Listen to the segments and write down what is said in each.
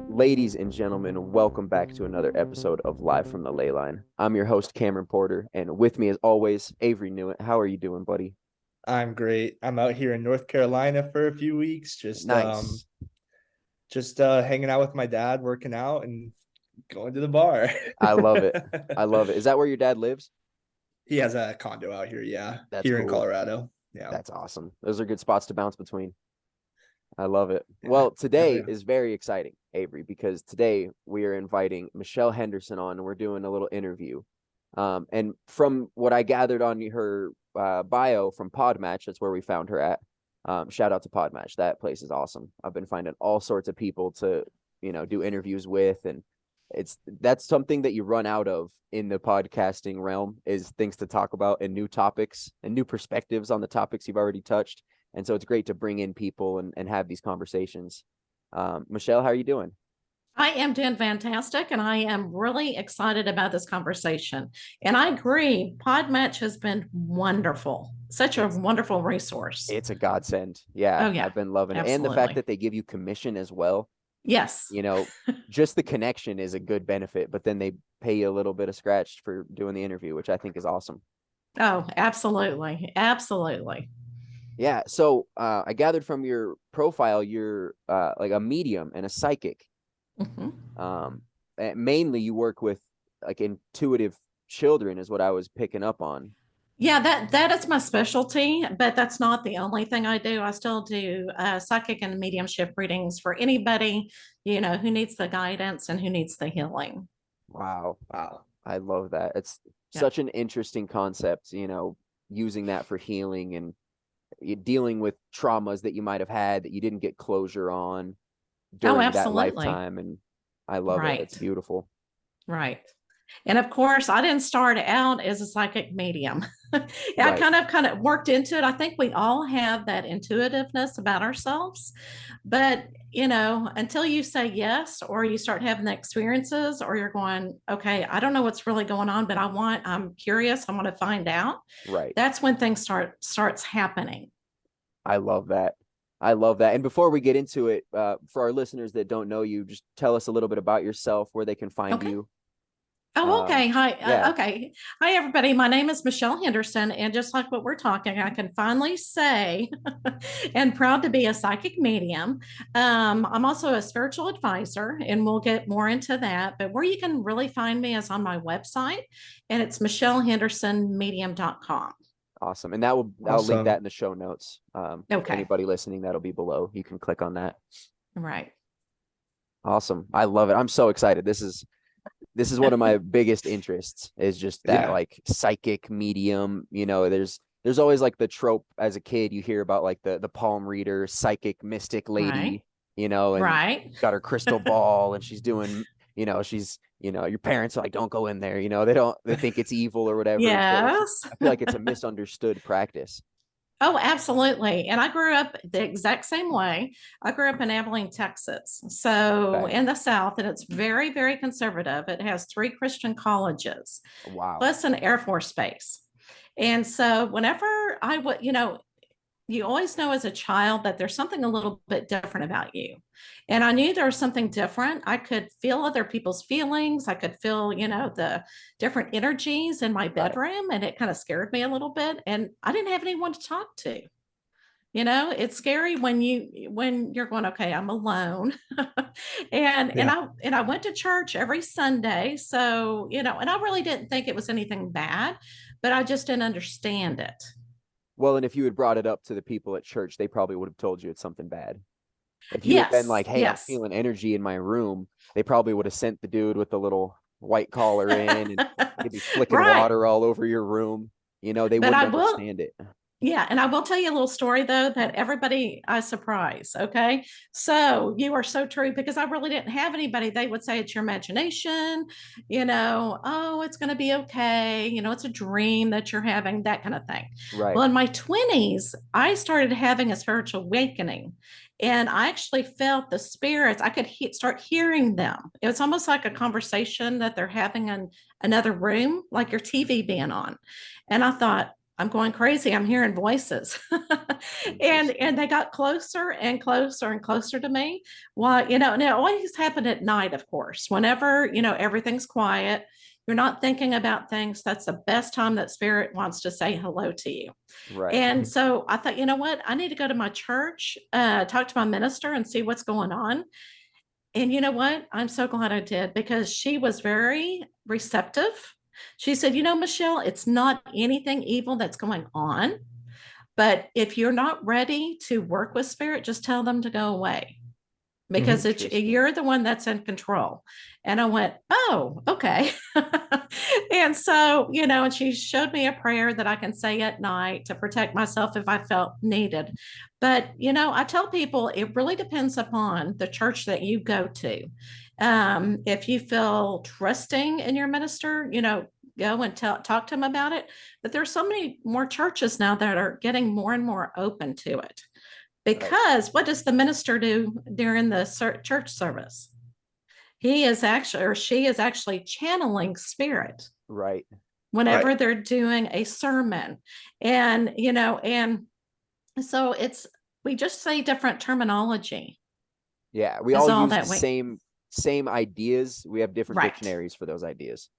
Ladies and gentlemen, welcome back to another episode of Live from the Ley Line. I'm your host, Cameron Porter, and with me, as always, Avery Newitt. How are you doing, buddy? I'm great. I'm out here in North Carolina for a few weeks, Nice. just hanging out with my dad, working out and going to the bar. I love it. I love it. Is that where your dad lives? He has a condo out here, yeah, That's here in cool. Colorado. Yeah. That's awesome. Those are good spots to bounce between. I love it. Yeah. Well, Hell today yeah. is very exciting, Avery, because today we are inviting Michelle Henderson on, and we're doing a little interview. And from what I gathered on her bio from Podmatch, that's where we found her at. Shout out to Podmatch. That place is awesome. I've been finding all sorts of people to, do interviews with, and that's something that you run out of in the podcasting realm is things to talk about and new topics and new perspectives on the topics you've already touched. And so it's great to bring in people and have these conversations. Michelle, how are you doing? I am doing fantastic, and I am really excited about this conversation. And I agree, Podmatch has been wonderful, such a wonderful resource. It's a godsend. Yeah, Oh, yeah, I've been loving it. And the fact absolutely. that they give you commission as well. Yes. Just the connection is a good benefit, but then they pay you a little bit of scratch for doing the interview, which I think is awesome. Oh, absolutely. Absolutely. Yeah. So I gathered from your profile, you're like a medium and a psychic. Mhm. And mainly you work with like intuitive children is what I was picking up on. Yeah, that is my specialty, but that's not the only thing I do. I still do psychic and mediumship readings for anybody, who needs the guidance and who needs the healing. Wow. Wow. I love that. It's Yeah. such an interesting concept, using that for healing and dealing with traumas that you might have had that you didn't get closure on Oh, during that absolutely. lifetime. And I love it. It's Right. beautiful. Right. And of course, I didn't start out as a psychic medium. I Right. kind of worked into it. I think we all have that intuitiveness about ourselves. But, until you say yes, or you start having the experiences, or you're going, okay, I don't know what's really going on, but I'm curious, I want to find out. Right. That's when things starts happening. I love that. I love that. And before we get into it, for our listeners that don't know you, just tell us a little bit about yourself, where they can find Okay. you. Oh, okay. Hi. Yeah. Okay. Hi, everybody. My name is Michelle Henderson. And just like what we're talking, I can finally say, and proud to be a psychic medium. I'm also a spiritual advisor, and we'll get more into that. But where you can really find me is on my website, and it's michellehendersonmedium.com. Awesome. And I'll link that Awesome. in the show notes. For Okay. anybody listening, that'll be below. You can click on that. Right. Awesome. I love it. I'm so excited. This is one of my biggest interests is just that Yeah. like psychic medium, there's always like the trope as a kid you hear about like the palm reader, psychic mystic Right. lady, and Right. got her crystal ball and she's doing, she's, your parents are like, don't go in there, they think it's evil or whatever, but Yes. I feel like it's a misunderstood practice. Oh, absolutely. And I grew up the exact same way. I grew up in Abilene, Texas. So Okay. in the South, and it's very, very conservative. It has three Christian colleges, Wow. plus an Air Force base. And so whenever I would, you always know as a child that there's something a little bit different about you. And I knew there was something different. I could feel other people's feelings. I could feel, the different energies in my Right. bedroom, and it kind of scared me a little bit. And I didn't have anyone to talk to. It's scary when you're going, okay, I'm alone. And Yeah. I went to church every Sunday. So, and I really didn't think it was anything bad, but I just didn't understand it. Well, and if you had brought it up to the people at church, they probably would have told you it's something bad. If you had been Yes, like, hey, I'm yes. feeling energy in my room, they probably would have sent the dude with the little white collar in and he'd be flicking Right. water all over your room. They But wouldn't I will understand it. Yeah, and I will tell you a little story though that everybody I surprise. Okay. So you are so true because I really didn't have anybody. They would say it's your imagination, oh, it's going to be okay. It's a dream that you're having, that kind of thing. Right. Well, in my 20s, I started having a spiritual awakening and I actually felt the spirits. I could start hearing them. It was almost like a conversation that they're having in another room, like your TV being on. And I thought, I'm going crazy. I'm hearing voices. and they got closer and closer and closer to me. Well, and it always happened at night, of course. Whenever, everything's quiet, you're not thinking about things. That's the best time that spirit wants to say hello to you. Right. And so I thought, you know what? I need to go to my church, talk to my minister and see what's going on. And you know what? I'm so glad I did because she was very receptive. She said, Michelle, it's not anything evil that's going on. But if you're not ready to work with spirit, just tell them to go away because you're the one that's in control. And I went, oh, okay. And so, and she showed me a prayer that I can say at night to protect myself if I felt needed. But, I tell people it really depends upon the church that you go to. If you feel trusting in your minister, go and talk to them about it. But there's so many more churches now that are getting more and more open to it. Because what does the minister do during the church service? He is actually, or she is actually channeling spirit. Right. Whenever they're doing a sermon. And, and so we just say different terminology. Yeah. We all use the same ideas. We have different dictionaries for those ideas.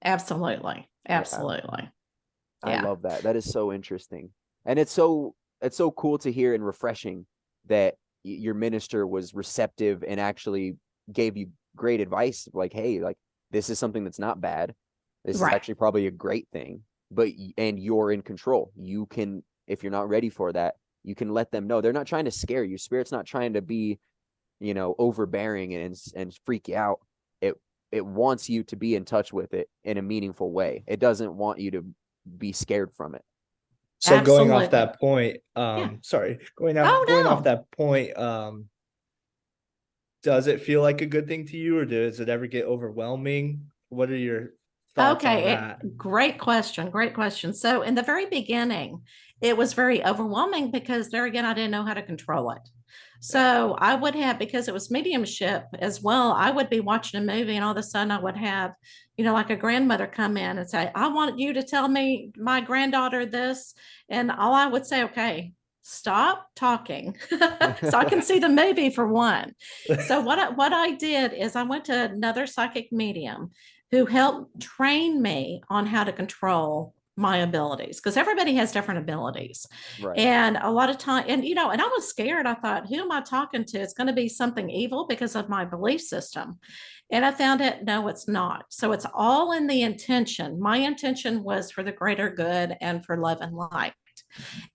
Absolutely. Absolutely. Yeah. I love that. That is so interesting. And it's so cool to hear and refreshing that your minister was receptive and actually gave you great advice. Like, hey, like this is something that's not bad. This is actually probably a great thing, and you're in control. You can, if you're not ready for that, you can let them know. They're not trying to scare you. Spirit's not trying to be, overbearing and freak you out. It wants you to be in touch with it in a meaningful way. It doesn't want you to be scared from it. So Absolutely. Going off that point, going off that point, does it feel like a good thing to you, or does it ever get overwhelming? What are your thoughts on that? Great question. Great question. So in the very beginning, it was very overwhelming because there again, I didn't know how to control it. So I would have, because it was mediumship as well, I would be watching a movie and all of a sudden I would have, like a grandmother come in and say, I want you to tell me my granddaughter this. And all I would say, okay, stop talking so I can see the movie for one. So what I did is I went to another psychic medium who helped train me on how to control my abilities, because everybody has different abilities. And a lot of time, and and I was scared. I thought, who am I talking to? It's going to be something evil because of my belief system. And I found it, no, it's not. So it's all in the intention. My intention was for the greater good and for love and light.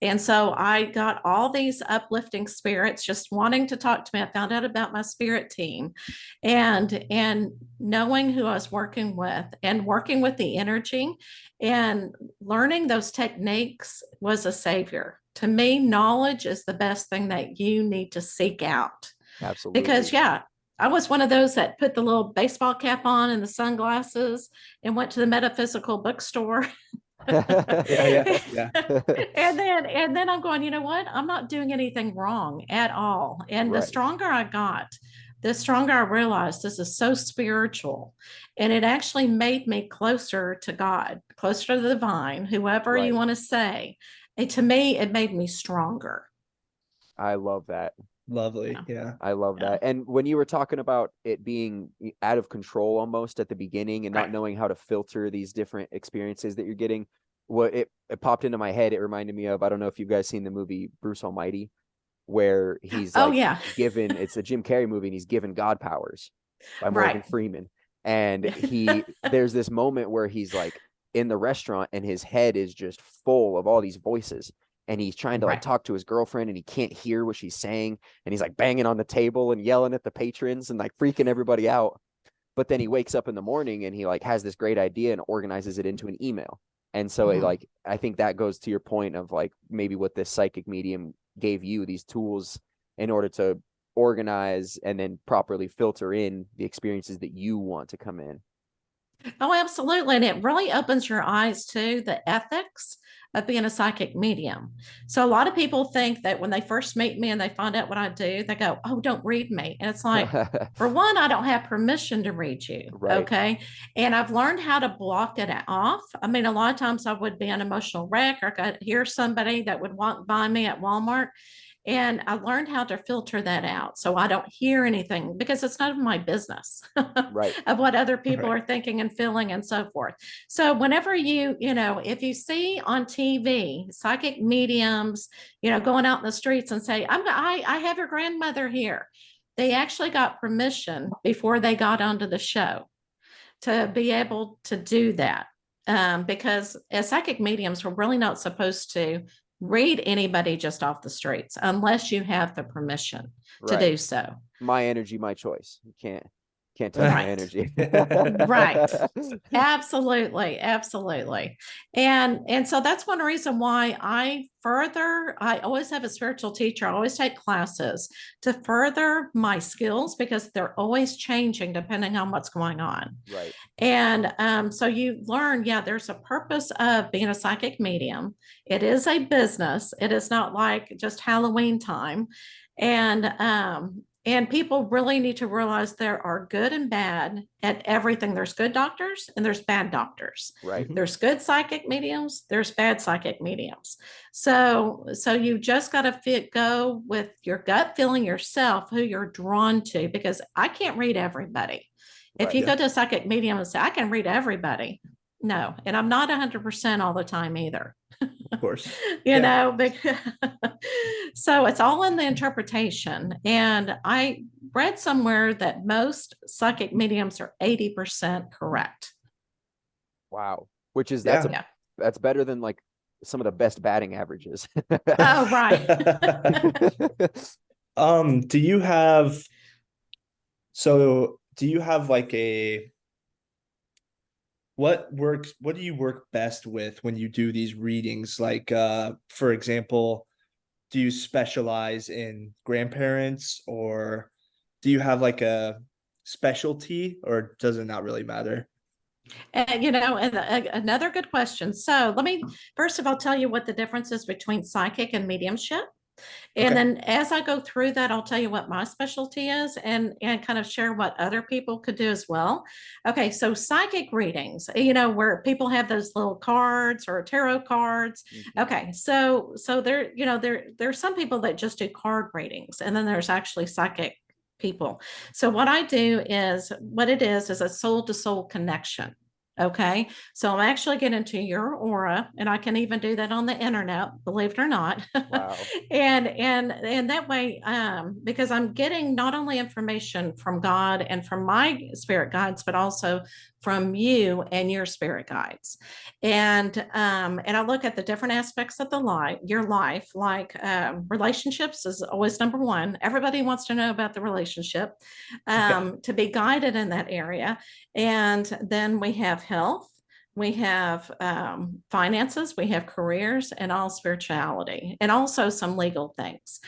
And so I got all these uplifting spirits just wanting to talk to me. I found out about my spirit team and knowing who I was working with and working with the energy and learning those techniques was a savior. To me, knowledge is the best thing that you need to seek out. Absolutely. Because I was one of those that put the little baseball cap on and the sunglasses and went to the metaphysical bookstore. Yeah. And then I'm going, you know what? I'm not doing anything wrong at all. And the stronger I got, the stronger I realized this is so spiritual. And it actually made me closer to God, closer to the divine, whoever you want to say. And to me, it made me stronger. I love that. Lovely. Yeah. I love that. And when you were talking about it being out of control almost at the beginning and not knowing how to filter these different experiences that you're getting, what it popped into my head, it reminded me of, I don't know if you guys seen the movie Bruce Almighty, where he's given, it's a Jim Carrey movie and he's given God powers by Morgan Freeman. And there's this moment where he's like in the restaurant and his head is just full of all these voices. And he's trying to talk to his girlfriend and he can't hear what she's saying. And he's like banging on the table and yelling at the patrons and like freaking everybody out. But then he wakes up in the morning and he like has this great idea and organizes it into an email. And so it, Mhm. like, I think that goes to your point of like maybe what this psychic medium gave you, these tools in order to organize and then properly filter in the experiences that you want to come in. Oh, absolutely. And it really opens your eyes to the ethics of being a psychic medium. So a lot of people think that when they first meet me and they find out what I do, they go, "Oh, don't read me." And it's like, for one, I don't have permission to read you. Right. Okay. And I've learned how to block it off. I mean, a lot of times I would be an emotional wreck, or I could hear somebody that would walk by me at Walmart. And I learned how to filter that out so I don't hear anything, because it's none of my business Right. of what other people Right. are thinking and feeling and so forth. So whenever if you see on TV psychic mediums, going out in the streets and say, I have your grandmother here. They actually got permission before they got onto the show to be able to do that. Because as psychic mediums, we're really not supposed to read anybody just off the streets unless you have the permission to Right. do so. My energy, my choice. You can't touch my Right. energy. Right. Absolutely, absolutely. And so that's one reason why I always have a spiritual teacher. I always take classes to further my skills, because they're always changing depending on what's going on. Right. And so you learn, yeah, there's a purpose of being a psychic medium. It is a business. It is not like just Halloween time. And people really need to realize there are good and bad at everything. There's good doctors and there's bad doctors. Right. There's good psychic mediums, there's bad psychic mediums. So you just got to go with your gut feeling yourself, who you're drawn to, because I can't read everybody. If Right. you Yeah. go to a psychic medium and say, I can read everybody, no. And I'm not 100% all the time either. Of course. you Yeah. know, because, so it's all in the interpretation. And I read somewhere that most psychic mediums are 80% correct. Wow. Which is Yeah. Yeah. that's better than like some of the best batting averages. Oh, right. Do you have like what do you work best with when you do these readings? Like for example, do you specialize in grandparents, or do you have like a specialty, or does it not really matter? And another good question. So let me first of all tell you what the difference is between psychic and mediumship. And Okay. then as I go through that, I'll tell you what my specialty is, and kind of share what other people could do as well. Okay, so psychic readings, where people have those little cards or tarot cards. Okay, so there's some people that just do card readings, and then there's actually psychic people. So what I do is, what it is a soul to soul connection. Okay. So I'm actually getting into your aura, and I can even do that on the internet, believe it or not. Wow. and that way, because I'm getting not only information from God and from my spirit guides, but also from you and your spirit guides. And I look at the different aspects of your life, like relationships is always number one. Everybody wants to know about the relationship, to be guided in that area. And then we have health, we have finances, we have careers, and all spirituality, and also some legal things.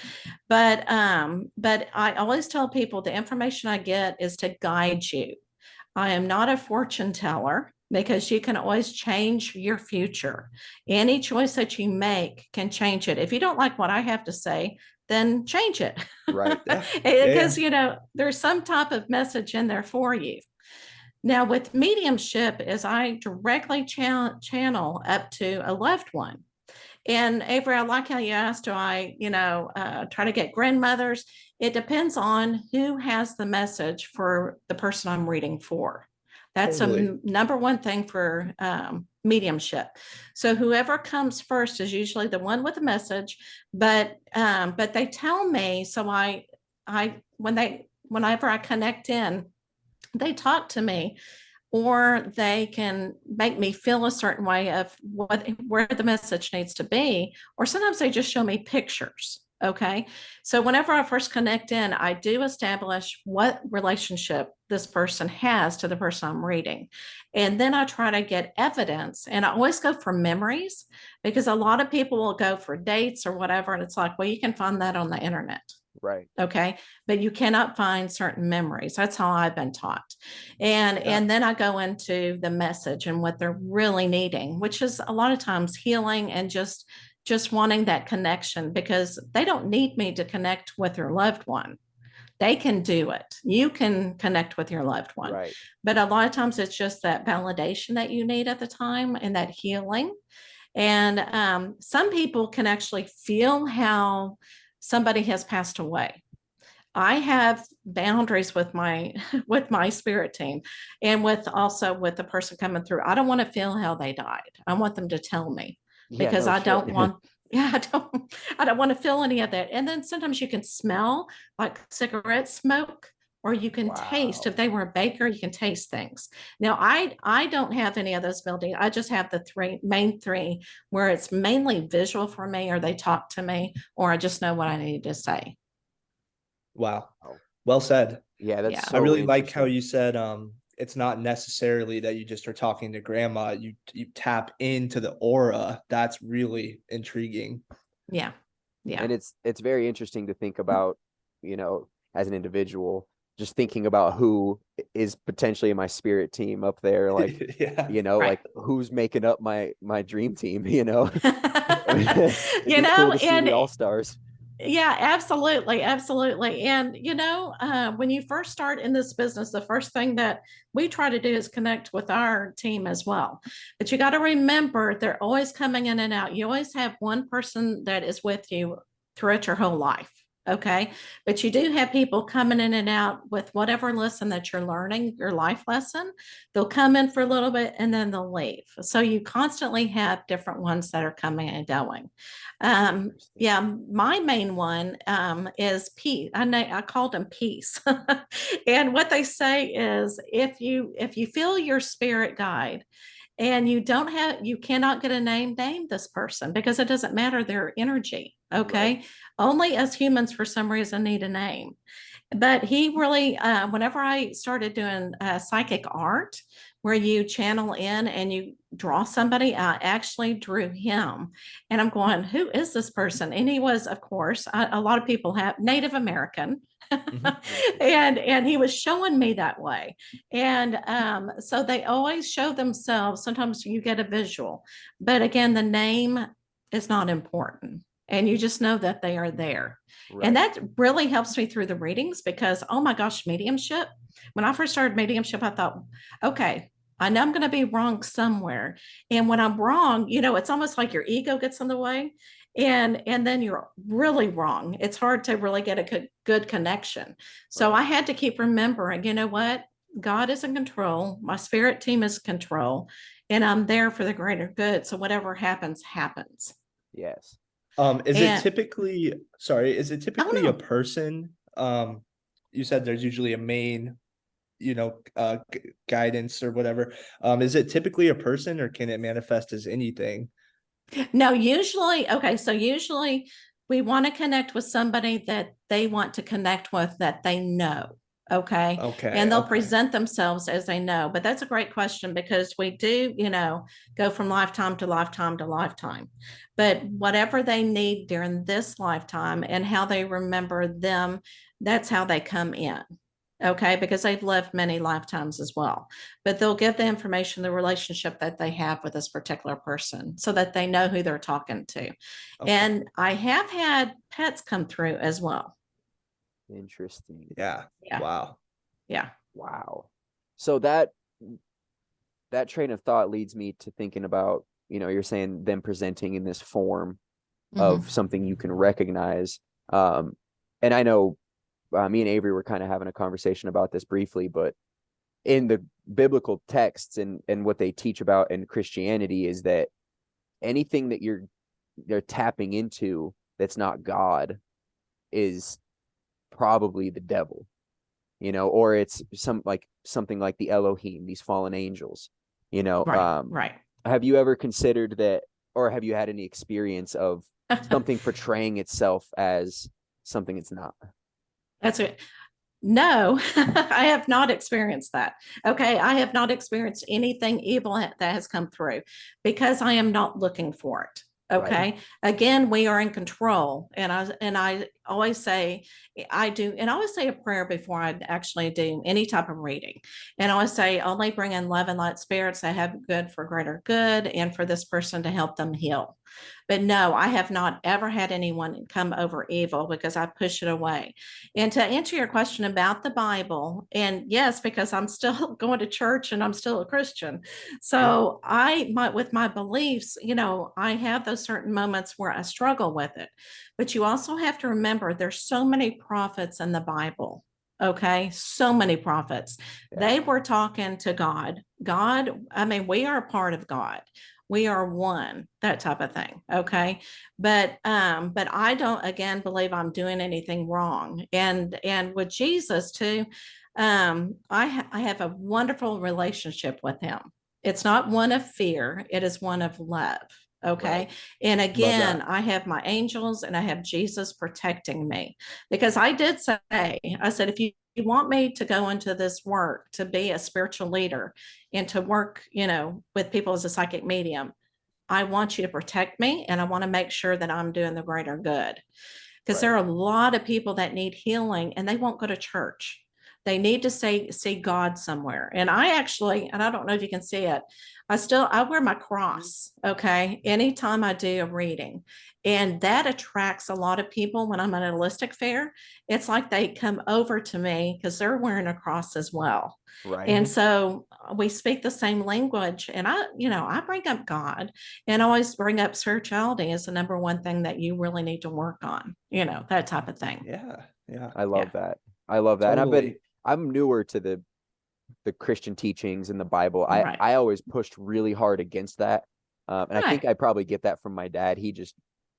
But I always tell people the information I get is to guide you. I am not a fortune teller, because you can always change your future. Any choice that you make can change it. If you don't like what I have to say, then change it. Right. Because there's some type of message in there for you. Now, with mediumship, is I directly channel up to a loved one. And Avery, I like how you asked, do I, try to get grandmothers? It depends on who has the message for the person I'm reading for. That's Totally. a number one thing for mediumship. So whoever comes first is usually the one with the message, but they tell me, so whenever I connect in, they talk to me, or they can make me feel a certain way of where the message needs to be, or sometimes they just show me pictures. Okay. So whenever I first connect in, I do establish what relationship this person has to the person I'm reading. And then I try to get evidence, and I always go for memories, because a lot of people will go for dates or whatever. And it's like, well, you can find that on the internet. Right. Okay. But you cannot find certain memories. That's how I've been taught. And then I go into the message and what they're really needing, which is a lot of times healing and just wanting that connection, because they don't need me to connect with their loved one. They can do it. You can connect with your loved one. Right. But a lot of times it's just that validation that you need at the time, and that healing. And some people can actually feel how somebody has passed away. I have boundaries with my with my spirit team, and with the person coming through. I don't want to feel how they died. I want them to tell me, Yeah, because no I shit. don't want yeah, I don't want to feel any of that. And then sometimes you can smell like cigarette smoke, or you can taste. Wow. If they were a baker, you can taste things. Now I don't have any of those abilities. I just have the main three, where it's mainly visual for me, or they talk to me, or I just know what I need to say. Wow. Oh, Well said. yeah, that's Yeah. I so really like how interesting. you said it's not necessarily that you just are talking to grandma. You tap into the aura. That's really intriguing. Yeah. Yeah. And it's very interesting to think about, as an individual, just thinking about who is potentially in my spirit team up there, like, Yeah. Right. like who's making up my dream team, It'd be cool to see And the all-stars. yeah, absolutely. Absolutely. And, when you first start in this business, the first thing that we try to do is connect with our team as well. But you got to remember, they're always coming in and out. You always have one person that is with you throughout your whole life. Okay. But you do have people coming in and out with whatever lesson that you're learning, your life lesson. They'll come in for a little bit and then they'll leave. So you constantly have different ones that are coming and going. Interesting. Yeah, my main one is peace. I called them peace. And what they say is, if you feel your spirit guide, and you cannot get a name this person, because it doesn't matter their energy. Okay. Right. Only as humans, for some reason, need a name. But he really, whenever I started doing psychic art, where you channel in and you draw somebody, I actually drew him. And I'm going, who is this person? And he was, of course, a lot of people have Native American. Mhm. And he was showing me that way. And so they always show themselves. Sometimes you get a visual, but again, the name is not important. And you just know that they are there. And Right. that really helps me through the readings, because, oh my gosh, mediumship. When I first started mediumship, I thought, okay, I know I'm going to be wrong somewhere. And when I'm wrong, it's almost like your ego gets in the way. And then you're really wrong. It's hard to really get a good connection. So Right. I had to keep remembering, you know what? God is in control. My spirit team is in control, and I'm there for the greater good. So whatever happens, happens. Yes. Is it And typically, sorry, is it oh typically a no, person? You said there's usually a main, guidance or whatever. Is it typically a person, or can it manifest as anything? no, usually, okay. So usually we want to connect with somebody that they want to connect with, that they know. Okay. Okay, And they'll okay. present themselves as they know. But that's a great question, because we do, go from lifetime to lifetime to lifetime. But whatever they need during this lifetime and how they remember them, that's how they come in. Okay, because they've lived many lifetimes as well. But they'll give the information, the relationship that they have with this particular person, so that they know who they're talking to. Okay. And I have had pets come through as well. Interesting. Yeah. Yeah. Wow. Yeah. Wow. So that train of thought leads me to thinking about, you're saying them presenting in this form of Mhm. something you can recognize. And I know me and Avery were kind of having a conversation about this briefly, but in the biblical texts and what they teach about in Christianity is that anything that they're tapping into that's not God is probably the devil, or it's something like the Elohim, these fallen angels, Right. Right. have you ever considered that, or have you had any experience of something portraying itself as something it's not? That's it. No, I have not experienced that. Okay. I have not experienced anything evil that has come through because I am not looking for it. Okay. Right. Again, we are in control. And I always say, I do, and I always say a prayer before I actually do any type of reading. And I always say, only bring in love and light spirits that have good for greater good and for this person to help them heal. But no, I have not ever had anyone come over evil because I push it away. And to answer your question about the Bible, and yes, because I'm still going to church and I'm still a Christian. So with my beliefs, I have those certain moments where I struggle with it. But you also have to remember there's so many prophets in the Bible. Okay. So many prophets. Yeah. They were talking to God. We are a part of God. We are one, that type of thing. Okay. But I don't again believe I'm doing anything wrong. And with Jesus too, I have a wonderful relationship with him. It's not one of fear, it is one of love. Okay. Right. And again, that. I have my angels and I have Jesus protecting me because I did say, I said, if you want me to go into this work to be a spiritual leader and to work, with people as a psychic medium, I want you to protect me and I want to make sure that I'm doing the greater good. Because there are a lot of people that need healing and they won't go to church. They need to see God somewhere. And I don't know if you can see it. I wear my cross. Okay. Anytime I do a reading, and that attracts a lot of people when I'm at a holistic fair. It's like they come over to me because they're wearing a cross as well. Right. And so we speak the same language. And I bring up God and always bring up spirituality as the number one thing that you really need to work on, that type of thing. Yeah. Yeah. I love that. I love that. Totally. And I'm newer to the Christian teachings in the Bible. Right. I always pushed really hard against that. And I think Right. I probably get that from my dad.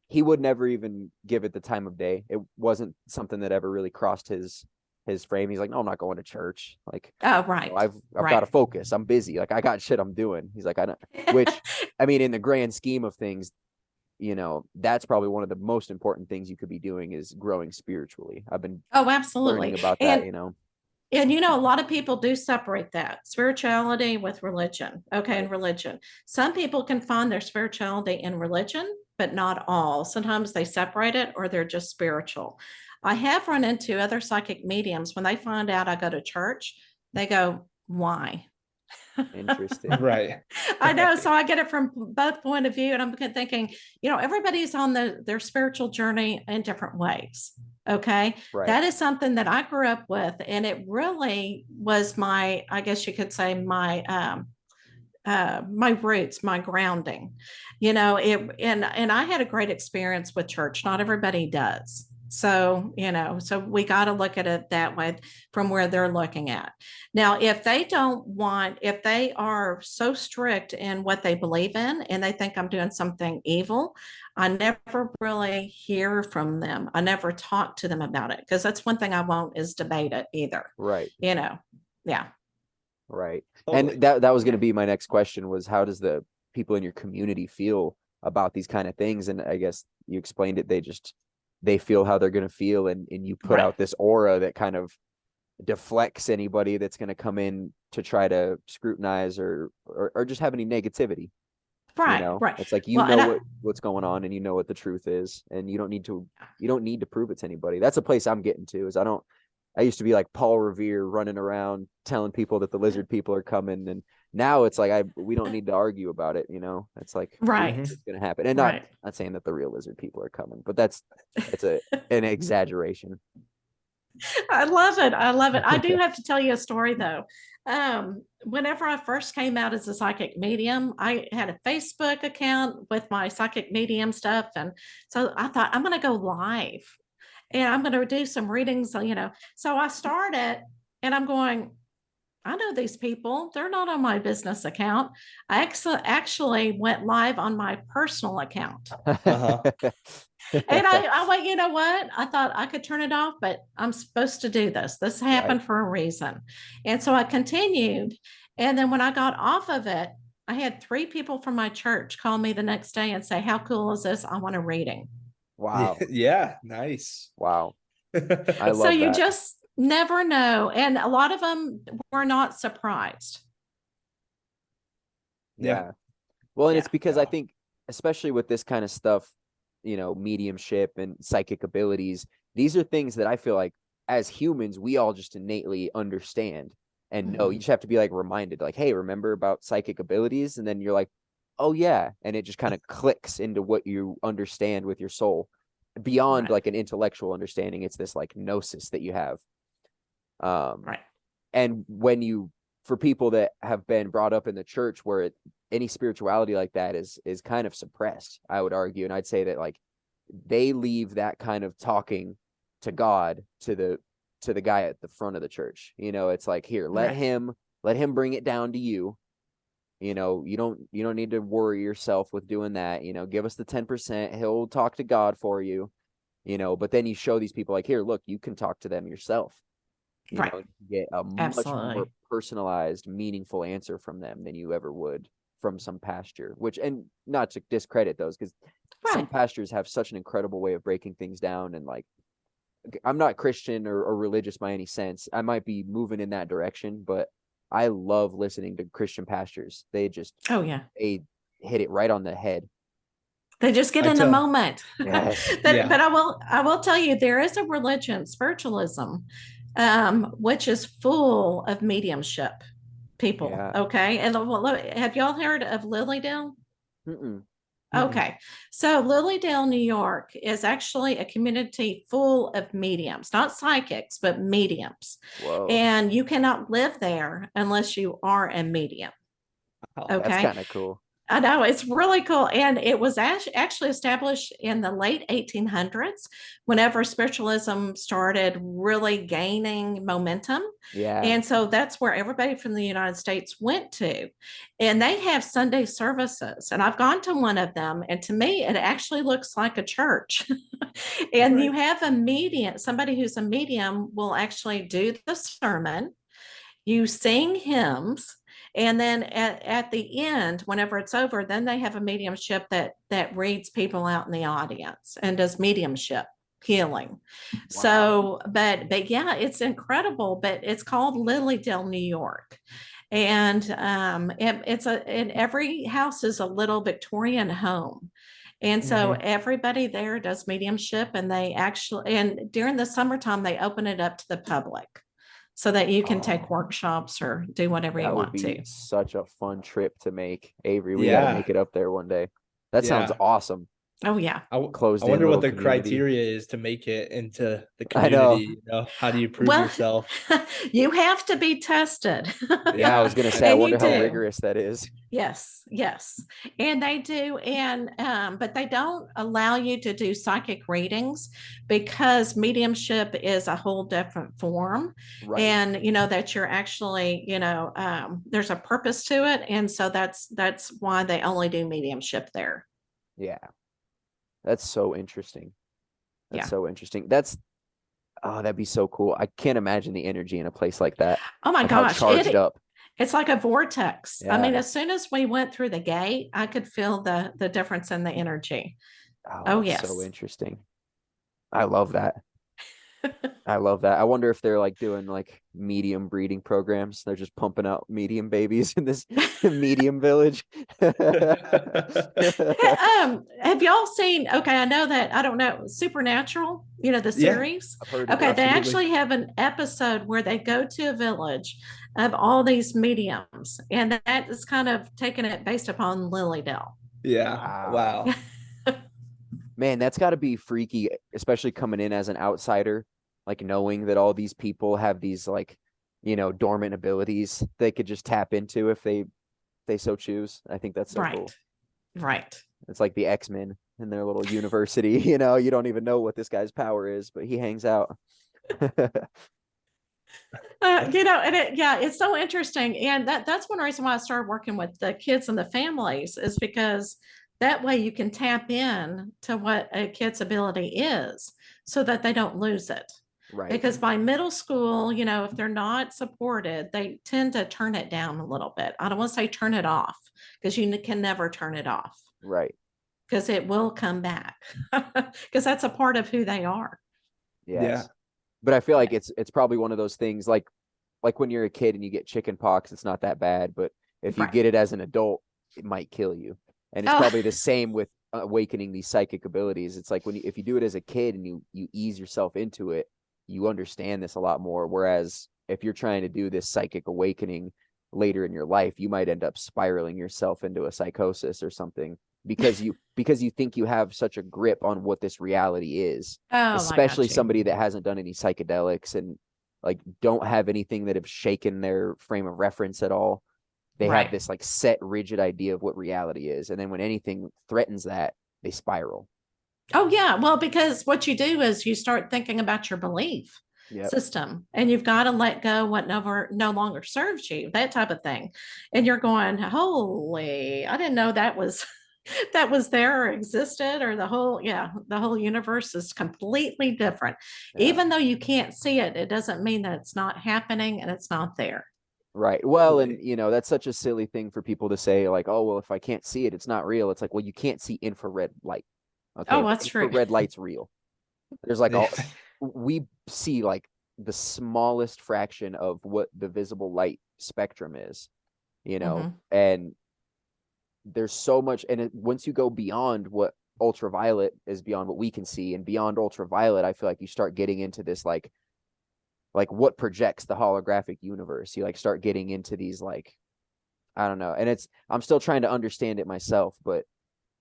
He would never even give it the time of day. It wasn't something that ever really crossed his frame. He's like, no, I'm not going to church. Like, Oh, right. I've got to focus. I'm busy. Like, I got shit I'm doing. He's like, I don't, which, I mean, in the grand scheme of things, that's probably one of the most important things you could be doing is growing spiritually. I've been absolutely learning about that, And a lot of people do separate that spirituality with religion. Okay. Right. And religion. Some people can find their spirituality in religion, but not all. Sometimes they separate it or they're just spiritual. I have run into other psychic mediums when they find out I go to church, they go, why? Interesting. Right. I know. So I get it from both point of view. And I'm thinking, everybody's on their spiritual journey in different ways. Okay. Right. That is something that I grew up with. And it really was I guess you could say my roots, my grounding, and I had a great experience with church. Not everybody does. So, so we got to look at it that way from where they're looking at. Now, if they are so strict in what they believe in and they think I'm doing something evil, I never really hear from them. I never talk to them about it because that's one thing I won't is debate it either. Right. Yeah. Right. Totally. And that was going to be my next question was how does the people in your community feel about these kind of things? And I guess you explained it. They feel how they're going to feel. And you put out this aura that kind of deflects anybody that's going to come in to try to scrutinize or just have any negativity. Right. Right. It's like, what's going on and you know what the truth is. And you don't need to prove it to anybody. That's a place I'm getting to is I used to be like Paul Revere running around telling people that the lizard people are coming. And now it's like, we don't need to argue about it. It's like, right. It's going to happen. And not saying that the real lizard people are coming, but it's an exaggeration. I love it. I do have to tell you a story though. Whenever I first came out as a psychic medium, I had a Facebook account with my psychic medium stuff. And so I thought I'm going to go live and I'm going to do some readings, So I started and I'm going, I know these people. They're not on my business account. I actually went live on my personal account. Uh-huh. And I went, you know what? I thought I could turn it off, but I'm supposed to do this. This happened for a reason. And so I continued. And then when I got off of it, I had 3 people from my church call me the next day and say, how cool is this? I want a reading. Wow. Yeah. Nice. Wow. I love so you that. never know. And a lot of them were not surprised. Yeah. Well, and Yeah. it's because I think, especially with this kind of stuff, mediumship and psychic abilities, these are things that I feel like as humans, we all just innately understand and know. You just have to be like reminded, like, hey, remember about psychic abilities? And then you're like, oh, yeah. And it just kind of clicks into what you understand with your soul beyond Right. like an intellectual understanding. It's this like gnosis that you have. Right. And for people that have been brought up in the church where any spirituality like that is kind of suppressed, I would argue. And I'd say that like they leave that kind of talking to God to the guy at the front of the church. It's like, here, let him bring it down to you. You don't need to worry yourself with doing that. Give us the 10%. He'll talk to God for you. But then you show these people like, here, look, you can talk to them yourself. Right. Get a much Absolutely. more personalized, meaningful answer from them than you ever would from some pastor, and not to discredit those, because some pastors have such an incredible way of breaking things down. And like, I'm not Christian or religious by any sense. I might be moving in that direction, but I love listening to Christian pastors. They just, they hit it right on the head. They just get in the moment. Yes. But I will tell you, there is a religion, spiritualism, which is full of mediumship people. Yeah. Okay. And have y'all heard of Lilydale? Mm-mm. Okay. So Lilydale, New York is actually a community full of mediums, not psychics, but mediums. Whoa. And you cannot live there unless you are a medium. Oh, that's kind of cool. I know, it's really cool. And it was actually established in the late 1800s, whenever spiritualism started really gaining momentum. Yeah. And so that's where everybody from the United States went to. And they have Sunday services. And I've gone to one of them. And to me, it actually looks like a church. And you have a medium, somebody who's a medium will actually do the sermon. You sing hymns. And then at the end, whenever it's over, then they have a mediumship that reads people out in the audience and does mediumship healing. Wow. So, but yeah, it's incredible. But it's called Lilydale, New York. And and every house is a little Victorian home. And so everybody there does mediumship, and and during the summertime, they open it up to the public, so that you can take workshops or do whatever you want to. That would be such a fun trip to make, Avery. We got to make it up there one day. That sounds awesome. Oh, yeah. I wonder what the criteria is to make it into the community. I know. How do you prove yourself? You have to be tested. Yeah, I was going to say, I wonder how rigorous that is. Yes. And they do. But they don't allow you to do psychic readings, because mediumship is a whole different form. Right. And, that you're actually, there's a purpose to it. And so that's why they only do mediumship there. Yeah. That's so interesting. So interesting. That'd be so cool. I can't imagine the energy in a place like that. Oh my gosh. Charged up. It's like a vortex. Yeah. I mean, as soon as we went through the gate, I could feel the difference in the energy. Oh yes. So interesting. I love that. I love that. I wonder if they're like doing like medium breeding programs. They're just pumping out medium babies in this medium village. Have y'all seen, I know that, I don't know, Supernatural, the series? I've heard they actually have an episode where they go to a village of all these mediums, and that is kind of taking it based upon Lilydale. Yeah. Wow. Man, that's got to be freaky, especially coming in as an outsider, like knowing that all these people have these like, dormant abilities they could just tap into if they so choose. I think that's so cool. Right. It's like the X-Men in their little university, you don't even know what this guy's power is, but he hangs out. It's so interesting. And that's one reason why I started working with the kids and the families, is because that way you can tap in to what a kid's ability is, so that they don't lose it. Right. Because by middle school, if they're not supported, they tend to turn it down a little bit. I don't want to say turn it off, because you can never turn it off. Right. Because it will come back, because that's a part of who they are. Yes. But I feel like it's probably one of those things like when you're a kid and you get chicken pox, it's not that bad, but if you Right. get it as an adult, it might kill you. And it's Oh, probably the same with awakening these psychic abilities. It's like if you do it as a kid and you ease yourself into it, you understand this a lot more. Whereas if you're trying to do this psychic awakening later in your life, you might end up spiraling yourself into a psychosis or something because you think you have such a grip on what this reality is, oh, I especially got you. somebody that hasn't done any psychedelics and like don't have anything that have shaken their frame of reference at all. They have Right. this like set rigid idea of what reality is, and then when anything threatens that, they spiral. Oh, yeah. Well, because what you do is you start thinking about your belief Yep. system, and you've got to let go what no longer serves you, that type of thing. And you're going, holy, I didn't know that was that was there or existed, or the whole universe is completely different. Yeah. Even though you can't see it, it doesn't mean that it's not happening and it's not there. Right. Well, and Totally. that's such a silly thing for people to say, like, oh, well, if I can't see it, it's not real. It's like, well, you can't see infrared light. Okay, Oh, but that's true. infrared light's real. There's like Yeah. all we see like the smallest fraction of what the visible light spectrum is, Hmm. and there's so much, and once you go beyond what ultraviolet is, beyond what we can see, and beyond ultraviolet, I feel like you start getting into this like what projects the holographic universe. You like start getting into these like I don't know, and I'm still trying to understand it myself, but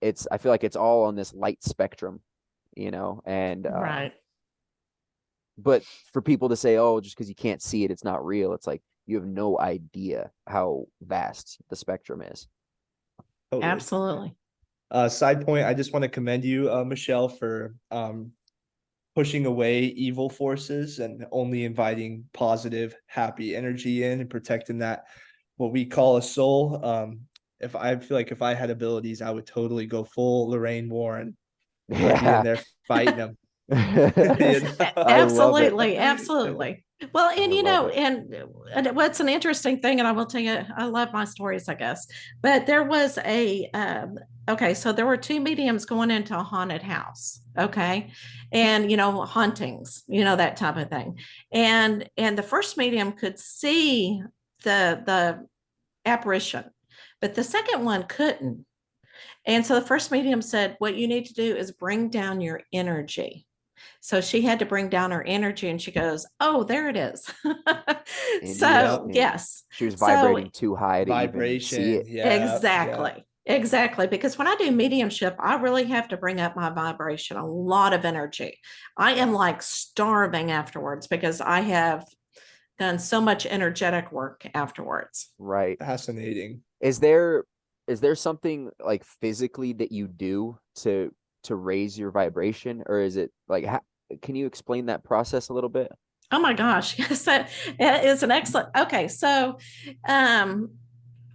I feel like it's all on this light spectrum, and Right. but for people to say, oh, just because you can't see it, it's not real. It's like you have no idea how vast the spectrum is. Totally. Absolutely. Side point, I just want to commend you, Michelle, for pushing away evil forces and only inviting positive, happy energy in and protecting that what we call a soul. If I feel like if I had abilities, I would totally go full Lorraine Warren. I'd be in Yeah. there fighting them. You I know? love it. Absolutely, absolutely. Well, I and love it. and what's an interesting thing, and I will tell you, I love my stories, I guess. But there was okay, so there were two mediums going into a haunted house, okay, and hauntings, that type of thing, and the first medium could see the apparition, but the second one couldn't. And so the first medium said, what you need to do is bring down your energy. So she had to bring down her energy, and she goes, oh, there it is. So, Interesting. yes. She was So, vibrating too high to even see Vibration. it. Yeah. Yeah. exactly. Exactly. Because when I do mediumship, I really have to bring up my vibration, a lot of energy. I am Yeah. like starving afterwards because I have done so much energetic work afterwards. Right. Fascinating. Is there something like physically that you do to raise your vibration, or is it like can you explain that process a little bit? Oh my gosh. Yes, that is an excellent. Okay. So, um,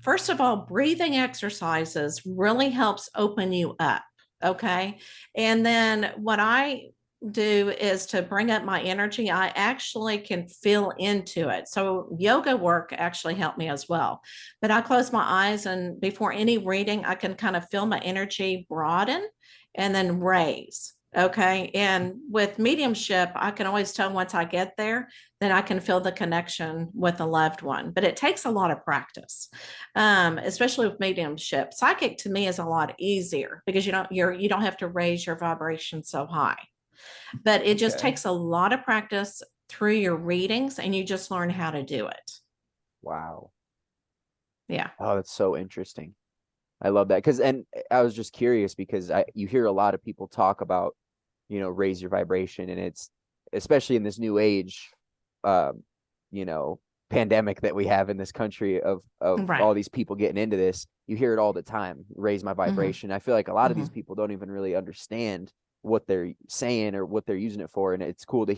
first of all, breathing exercises really helps open you up. Okay. And then what I do is to bring up my energy. I actually can feel into it. So yoga work actually helped me as well. But I close my eyes, and before any reading, I can kind of feel my energy broaden and then raise. Okay. And with mediumship, I can always tell once I get there, then I can feel the connection with a loved one. But it takes a lot of practice, especially with mediumship. Psychic to me is a lot easier because you don't have to raise your vibration so high. But it just Okay. takes a lot of practice through your readings, and you just learn how to do it. Wow. Yeah. Oh, that's so interesting. I love that and I was just curious because you hear a lot of people talk about, raise your vibration, and it's especially in this new age, um, you know, pandemic that we have in this country of Right. all these people getting into this. You hear it all the time, raise my Hmm. vibration. I feel like a lot of these Hmm. people don't even really understand what they're saying or what they're using it for, and it's cool to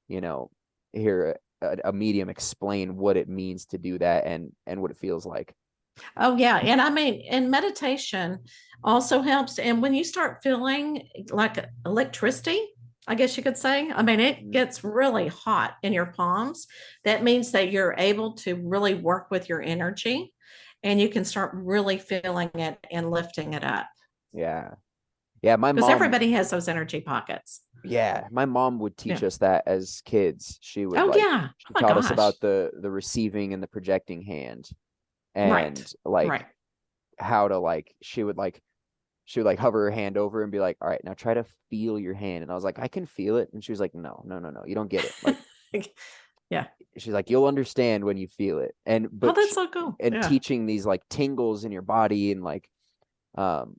you know, hear a medium explain what it means to do that and what it feels like. Oh, yeah. And I mean, and meditation also helps. And when you start feeling like electricity, I guess you could say, I mean, it Mhm. gets really hot in your palms. That means that you're able to really work with your energy, and you can start really feeling it and lifting it up. Yeah. Yeah, my because mom. everybody has those energy pockets. Yeah, my mom would teach Yeah. us that as kids. She would Oh like yeah. Oh she my taught us gosh. about the receiving and the projecting hand, Right. and like Right. how to like she would like hover her hand over and be like, all right, now try to feel your hand. And I was like, I can feel it. And she was like, no, no, no, no, you don't get it. Like Yeah. she's like, you'll understand when you feel it. And Oh, but that's so cool. and Yeah. teaching these like tingles in your body and like um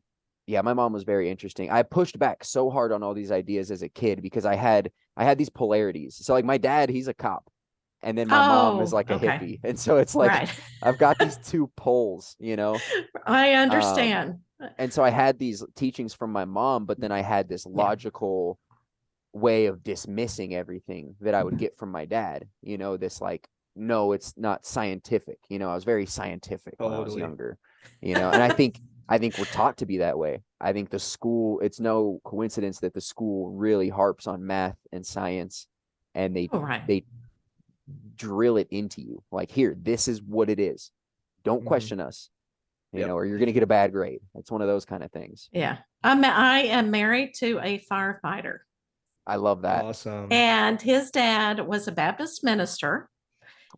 yeah, my mom was very interesting. I pushed back so hard on all these ideas as a kid because I had these polarities. So like my dad, he's a cop, and then my mom is Oh, like a okay. hippie. And so it's like Right. I've got these two poles, you know. I Um understand. and so I had these teachings from my mom, but then I had this Yeah. logical way of dismissing everything that I would get from my dad. You know, this like, no, it's not scientific. You know, I was very scientific when I was Totally. younger, you know, and I think we're taught to be that way. I think the school, it's no coincidence that the school really harps on math and science, and Oh, right. they drill it into you. Like, here, this is what it is. Don't Mhm. question us, you Yep. know, or you're going to get a bad grade. It's one of those kind of things. Yeah. I am married to a firefighter, I love that. Awesome. and his dad was a Baptist minister.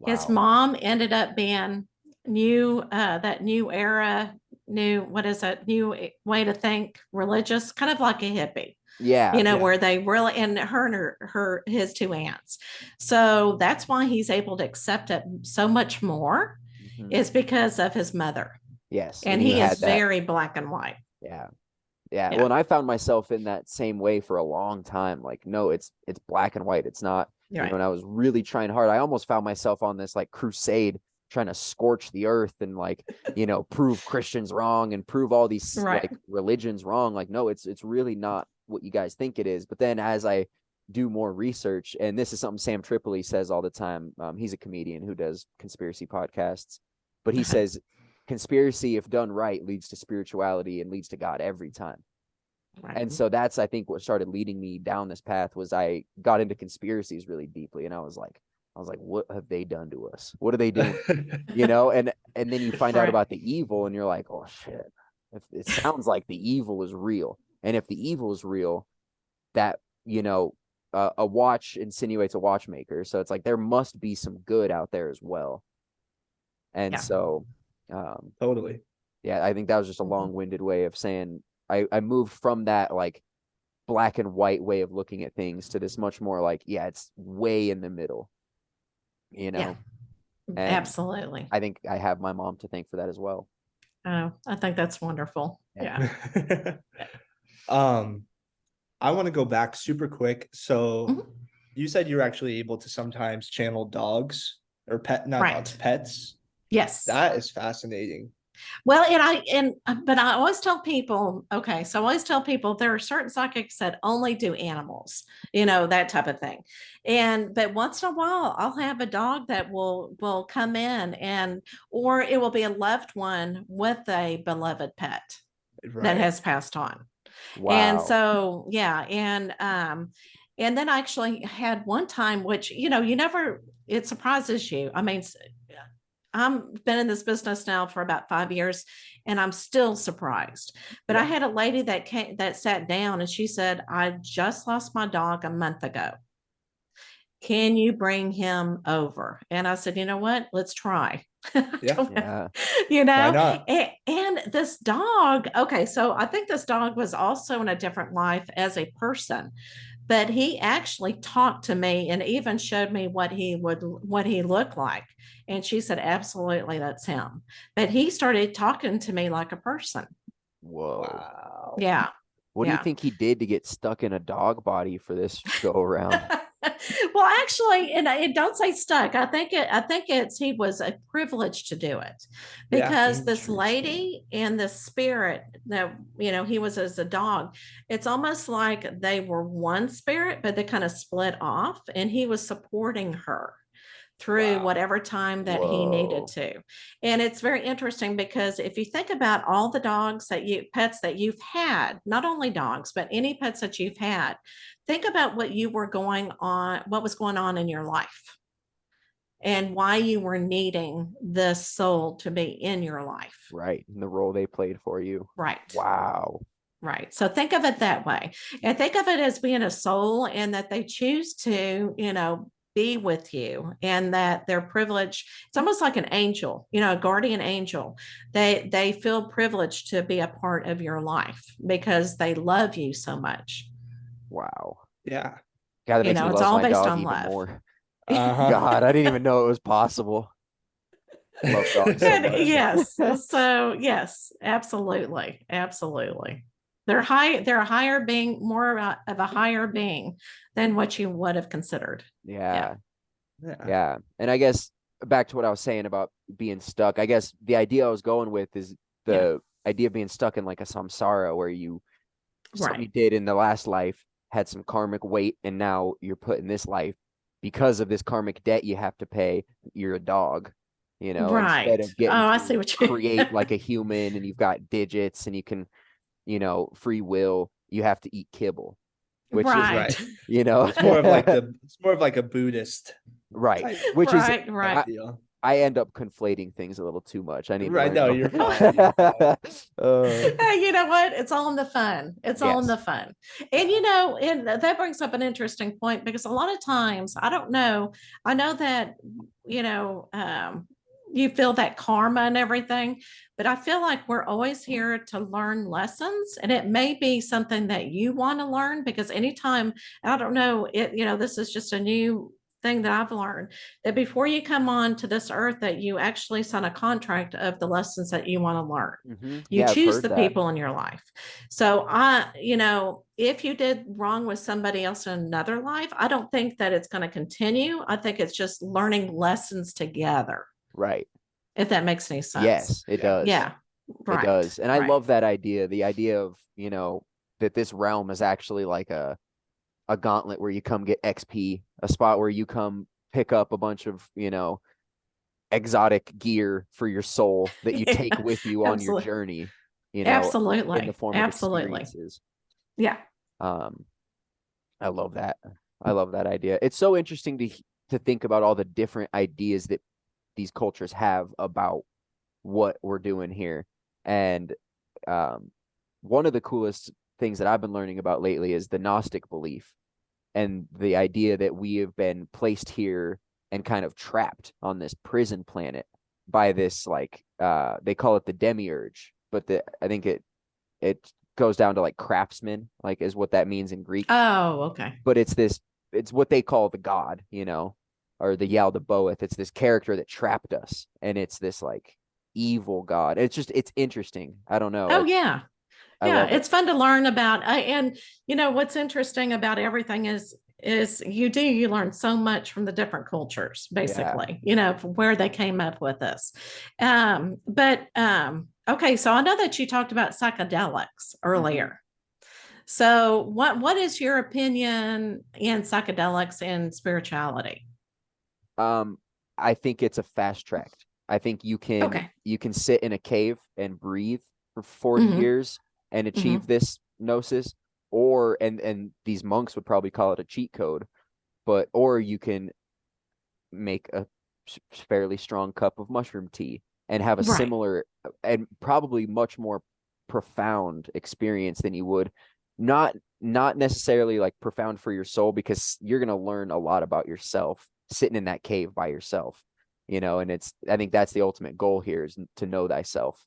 His Wow. mom ended up being that new era, what is it? New way to think, religious, kind of like a hippie, Yeah. Yeah. where they really, and his two aunts. So that's why he's able to accept it so much more, Mhm. is because of his mother. Yes. And And he he is had that. very black and white. Yeah. Yeah. Yeah. Well, and I found myself in that same way for a long time. Like, no, it's black and white. It's not, Right. and I was really trying hard. I almost found myself on this like crusade trying to scorch the earth and like, prove Christians wrong and prove all these Right. like religions wrong. Like, no, it's really not what you guys think it is. But then as I do more research, and this is something Sam Tripoli says all the time. He's a comedian who does conspiracy podcasts, but he says conspiracy, if done right, leads to spirituality and leads to God every time. Right. And so that's, I think, what started leading me down this path was I got into conspiracies really deeply. And I was like, what have they done to us? What are they doing? And then you find out Right. about the evil and you're like, oh shit, it sounds like the evil is real. And if the evil is real, that, a watch insinuates a watchmaker. So it's like, there must be some good out there as well. And Yeah. so, Totally. yeah, I think that was just a Mhm. long-winded way of saying I moved from that like black and white way of looking at things to this much more like, yeah, it's way in the middle, Yeah. and Absolutely. I think I have my mom to thank for that as well. Oh, I think that's wonderful. Yeah. Yeah. I want to go back super quick. So Mhm. you said you're actually able to sometimes channel dogs or not Right. dogs, pets. Yes. That is fascinating. Well, but I always tell people, okay, so I always tell people there are certain psychics that only do animals, that type of thing. But once in a while, I'll have a dog that will come in, or it will be a loved one with a beloved pet that Right. has passed on. And Wow. so, yeah. And then I actually had one time, which, it surprises you. I mean, I've been in this business now for about 5 years, and I'm still surprised. But I Yeah. had a lady that sat down, and she said, I just lost my dog a month ago. Can you bring him over? And I said, you know what? Let's try. Yeah. Yeah. Why not? And this dog, okay, so I think this dog was also in a different life as a person, but he actually talked to me and even showed me what he looked like. And she said, absolutely, that's him. But he started talking to me like a person. Whoa. Wow. Yeah. What do you Yeah. think he did to get stuck in a dog body for this go around? Well, actually, and don't say stuck. I think he was a privilege to do it, Yeah. because this Interesting. lady and the spirit that he was as a dog, it's almost like they were one spirit, but they kind of split off, and he was supporting her through Wow. whatever time that he needed Whoa. to. And it's very interesting, because if you think about all the pets that you've had, not only dogs, but any pets that you've had, think about what was going on in your life and why you were needing this soul to be in your life. Right. And the role they played for you. Right. Wow. Right. So think of it that way. And think of it as being a soul and that they choose to, be with you and that they're privileged. It's almost like an angel, a guardian angel. They feel privileged to be a part of your life because they love you so much. Wow. Yeah. God, that makes me It's love all my based dog on even love. more. Uh-huh. God, I didn't even know it was possible. Love dogs so much. Yes. So yes, absolutely. Absolutely. They're a higher being, more of a higher being than what you would have considered. Yeah. Yeah. Yeah. And I guess back to what I was saying about being stuck, I guess the idea I was going with is the idea of being stuck in like a samsara where something you Right. did in the last life had some karmic weight, and now you're put in this life because of this karmic debt you have to pay. You're a dog, instead Right. of getting Oh, I to see what you create like a human and you've got digits and you can, free will, you have to eat kibble, which is, right. Right. It's more of like a Buddhist right, type, which is, Right, I, right. deal. I end up conflating things a little too much. I need to Right. learn No, more. you're fine. You're fine. Hey, you know what? It's all in the fun. It's all in Yes. the fun. And and that brings up an interesting point because a lot of times, I don't know, I know that, you know, um, you feel that karma and everything, but I feel like we're always here to learn lessons. And it may be something that you want to learn because anytime, I don't know, this is just a new thing that I've learned that before you come on to this earth, that you actually sign a contract of the lessons that you want to learn. You Yeah, I've choose heard the that. people in your life. So if you did wrong with somebody else in another life, I don't think that it's going to continue. I think it's just learning lessons together, Right. if that makes any sense. Yes, it Yeah. does. Yeah. It Right. does. And I Right. love that idea. The idea of, that this realm is actually like a gauntlet where you come get XP, a spot where you come pick up a bunch of, exotic gear for your soul that you take Yeah. with you on your Absolutely. journey, in the Absolutely. form of Absolutely. experiences. Yeah. Um, I love that. I love that idea. It's so interesting to think about all the different ideas that these cultures have about what we're doing here. And one of the coolest things that I've been learning about lately is the Gnostic belief and the idea that we have been placed here and kind of trapped on this prison planet by this, like, they call it the demiurge, but I think it goes down to like craftsman, like, is what that means in Greek. Oh, okay. But it's what they call the god, or the Yaldabaoth. It's this character that trapped us, and it's this like evil god. It's interesting. I don't know. Oh, yeah. I Yeah, love it. it's fun to learn about. And what's interesting about everything is you learn so much from the different cultures, Yeah. basically, from where they came up with this. But okay, so I know that you talked about psychedelics earlier. So what is your opinion in psychedelics and spirituality? I think it's a fast track. I think Okay. you can sit in a cave and breathe for 40 Hmm. years and achieve Hmm. this gnosis, or and these monks would probably call it a cheat code, or you can make a fairly strong cup of mushroom tea and have a Right. similar and probably much more profound experience than you would, not necessarily like profound for your soul, because you're going to learn a lot about yourself sitting in that cave by yourself, and I think that's the ultimate goal here, is to know thyself.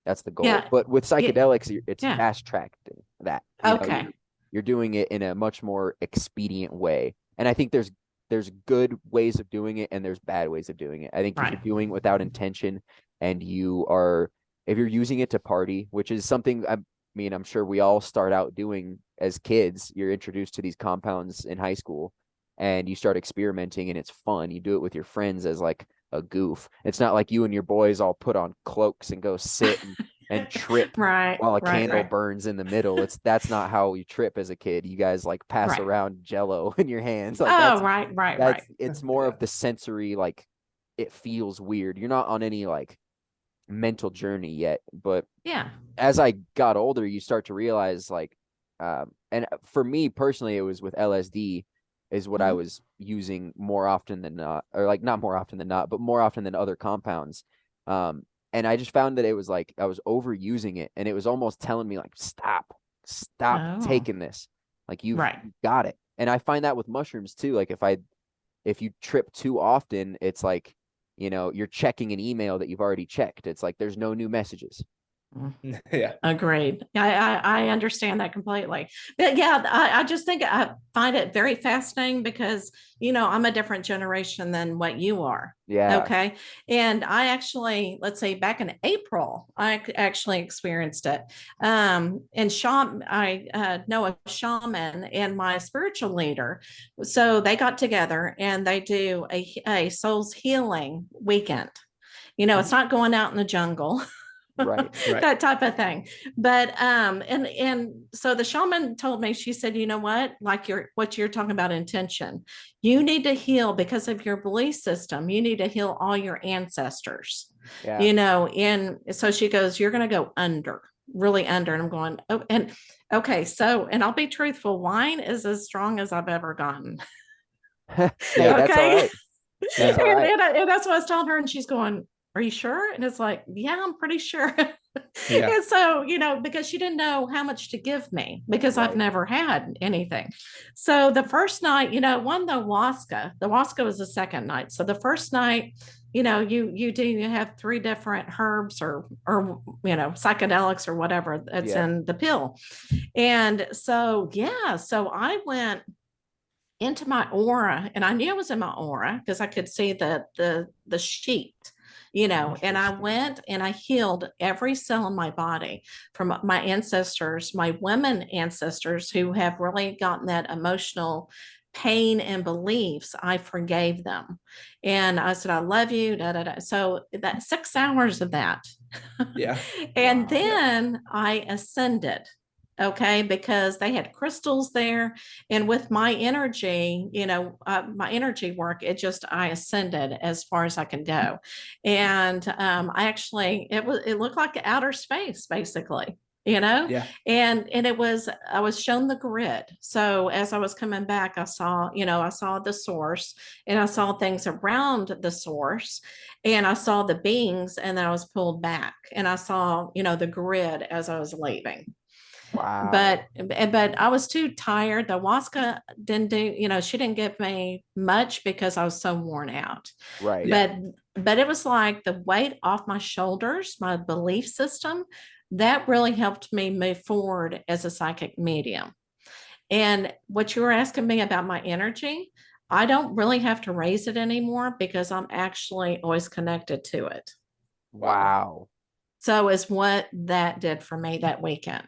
That's the goal. Yeah. But with Yeah. psychedelics, it's Yeah. fast tracked that, Okay. you're doing it in a much more expedient way. And I think there's good ways of doing it and there's bad ways of doing it. I think if Right. you're doing it without intention, and if you're using it to party, which is something, I mean, I'm sure we all start out doing as kids. You're introduced to these compounds in high school and you start experimenting, and it's fun. You do it with your friends as like a goof. It's not like you and your boys all put on cloaks and go sit and trip Right. while a Right. candle Right. burns in the middle. That's not how you trip as a kid. You guys like pass Right. around Jello in your hands. Like Oh, right. Right. Right. it's more Yeah. of the sensory, like, it feels weird. You're not on any like mental journey yet. But Yeah. as I got older, you start to realize, like, and for me personally, it was with LSD is what I Mhm. was using more often than not, or like not more often than not, but more often than other compounds. And I just found that it was like I was overusing it, and it was almost telling me like, stop Oh, taking this. Like you've right. got it. And I find that with mushrooms too. Like if you trip too often, it's like, you're checking an email that you've already checked. It's like there's no new messages. Yeah. Agreed. I understand that completely. But yeah, I just think I find it very fascinating because, I'm a different generation than what you are. Yeah. Okay. And I actually, let's say back in April, I actually experienced it. And I know a shaman and my spiritual leader. So they got together and they do a soul's healing weekend. It's not going out in the jungle. Right. Right. That type of thing. But and so the shaman told me, she said, you know what, like what you're talking about intention, you need to heal because of your belief system. You need to heal all your ancestors, Yeah. and so she goes, you're going to go under, really under. And I'm going, oh, and okay, so, and I'll be truthful, wine is as strong as I've ever gotten. Hey, that's all right. That's all right. And that's what I was telling her, and she's going, are you sure? And it's like, yeah, I'm pretty sure. Yeah. And so, because she didn't know how much to give me because I've Right. never had anything. So the first night, one, the Huasca was the second night. So the first night, you have 3 different herbs or psychedelics or whatever that's Yeah. in the pill. And so, yeah, so I went into my aura, and I knew it was in my aura because I could see the sheet, and I Interesting. went and I healed every cell in my body from my ancestors, my women ancestors who have really gotten that emotional pain and beliefs. I forgave them. And I said, I love you. Da, da, da. So that 6 hours of that. Yeah. And Wow. then I ascended. Okay, because they had crystals there, and with my energy, my energy work, I ascended as far as I can go, and I actually, it looked like outer space, basically, Yeah. and I was shown the grid. So as I was coming back, I saw the source, and I saw things around the source, and I saw the beings, and then I was pulled back, and I saw the grid as I was leaving. Wow. But I was too tired. The Waska didn't do, she didn't give me much because I was so worn out. Right. Yeah. But it was like the weight off my shoulders, my belief system, that really helped me move forward as a psychic medium. And what you were asking me about my energy, I don't really have to raise it anymore because I'm actually always connected to it. Wow. So is what that did for me that weekend.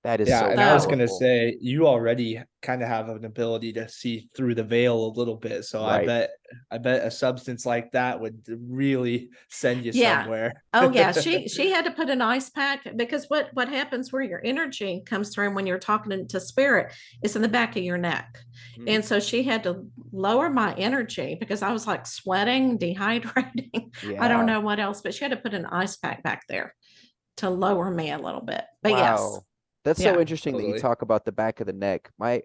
That is Yeah, so and I was gonna powerful. say you already kind of have an ability to see through the veil a little bit. So Right. I bet a substance like that would really send you Yeah. somewhere. Oh yeah, she had to put an ice pack because what happens where your energy comes through when you're talking to spirit is in the back of your neck. Mhm. And so she had to lower my energy because I was like sweating, dehydrating. I don't Yeah. know what else, but she had to put an ice pack back there to lower me a little bit. But yes. Wow. That's so Yeah. interesting that you Totally. talk about the back of the neck. My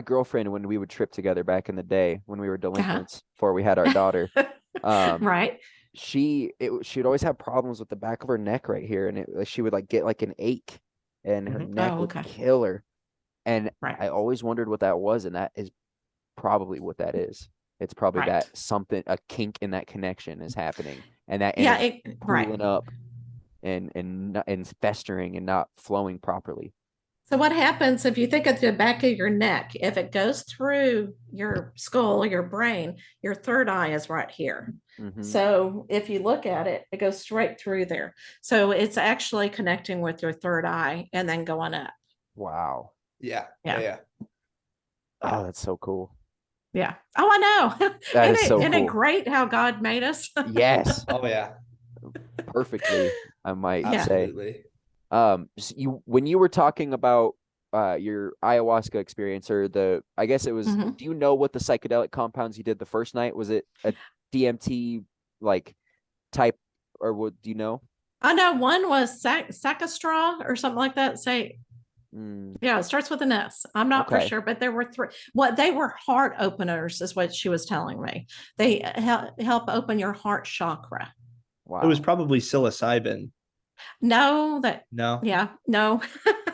girlfriend, when we would trip together back in the day when we were delinquents before we had our daughter, um, Right. she'd always have problems with the back of her neck right here, and she would like get like an ache, and her neck Oh, would okay. kill her. And Right. I always wondered what that was, and that is probably what that is. It's probably Right. that something, a kink in that connection is happening, and that Yeah. energy Right. pooling up and festering and not flowing properly. So what happens if you think of the back of your neck? If it goes through your skull, your brain, your third eye is right here. Mm-hmm. So if you look at it, it goes straight through there. So it's actually connecting with your third eye and then going up. Wow. Yeah. Yeah. Yeah. Oh, that's so cool. Yeah. Oh, I know. That is so Isn't it cool. great how God made us? Yes, Oh yeah. perfectly, I might Yeah. say. Absolutely. So when you were talking about your ayahuasca experience, or I guess it was, Mhm. do you know what the psychedelic compounds you did the first night? Was it a DMT like type, or what, do you know? I know one was Sacastra or something like that. Say, Mm, yeah, it starts with an S. I'm not for okay. sure, but there were 3. What they were heart openers is what she was telling me. They help open your heart chakra. Wow. It was probably psilocybin. No, No, yeah, no.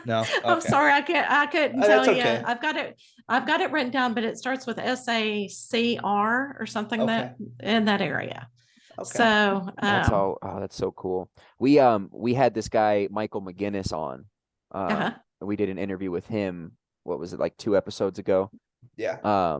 no. I'm Okay. sorry, I couldn't tell That's you. okay. I've got it written down, but it starts with SACR or something Okay. that in that area. Okay. So, That's all. Oh, that's so cool. We had this guy Michael McGinnis on. uh-huh. We did an interview with him. What was it, like 2 episodes ago? Yeah.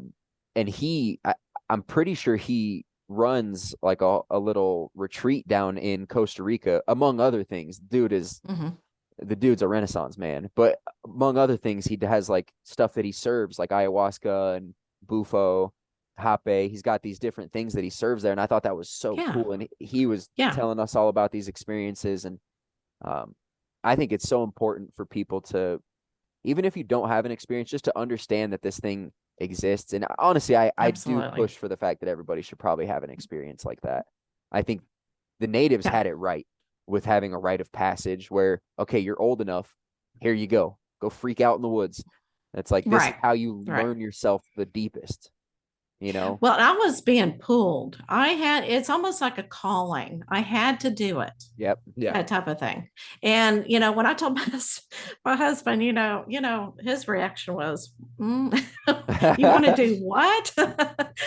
And I'm pretty sure he runs like a little retreat down in Costa Rica, among other things. Mhm. The dude's a Renaissance man, but among other things, he has like stuff that he serves, like ayahuasca and bufo, hape. He's got these different things that he serves there, and I thought that was so Yeah. cool. And he was Yeah. telling us all about these experiences, and I think it's so important for people to, even if you don't have an experience, just to understand that this thing exists. And honestly, I do Absolutely. push for the fact that everybody should probably have an experience like that. I think the natives Yeah. had it right with having a rite of passage where, okay, you're old enough, here you go freak out in the woods. It's like, this is Right. how you Right. learn yourself the deepest, you know? Well, I was being pulled. It's almost like a calling. I had to do it. Yep. Yeah. That type of thing. And when I told my husband, his reaction was, you want to do what?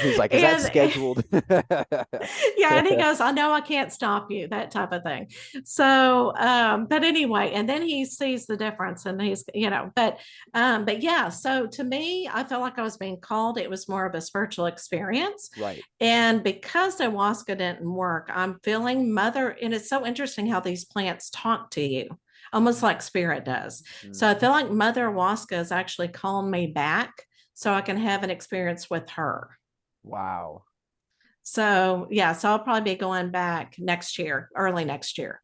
He's like, is that and scheduled? yeah, and he goes, I know I can't stop you, that type of thing. So but anyway, and then he sees the difference, and he's, but yeah, so to me, I felt like I was being called. It was more of a spiritual experience. Right. And because ayahuasca didn't work, I'm feeling mother, and it's so interesting how these plants talk to you, almost like spirit does. So I feel like Mother Ayahuasca is actually calling me back so I can have an experience with her. Wow. So yeah, so I'll probably be going back next year, early next year.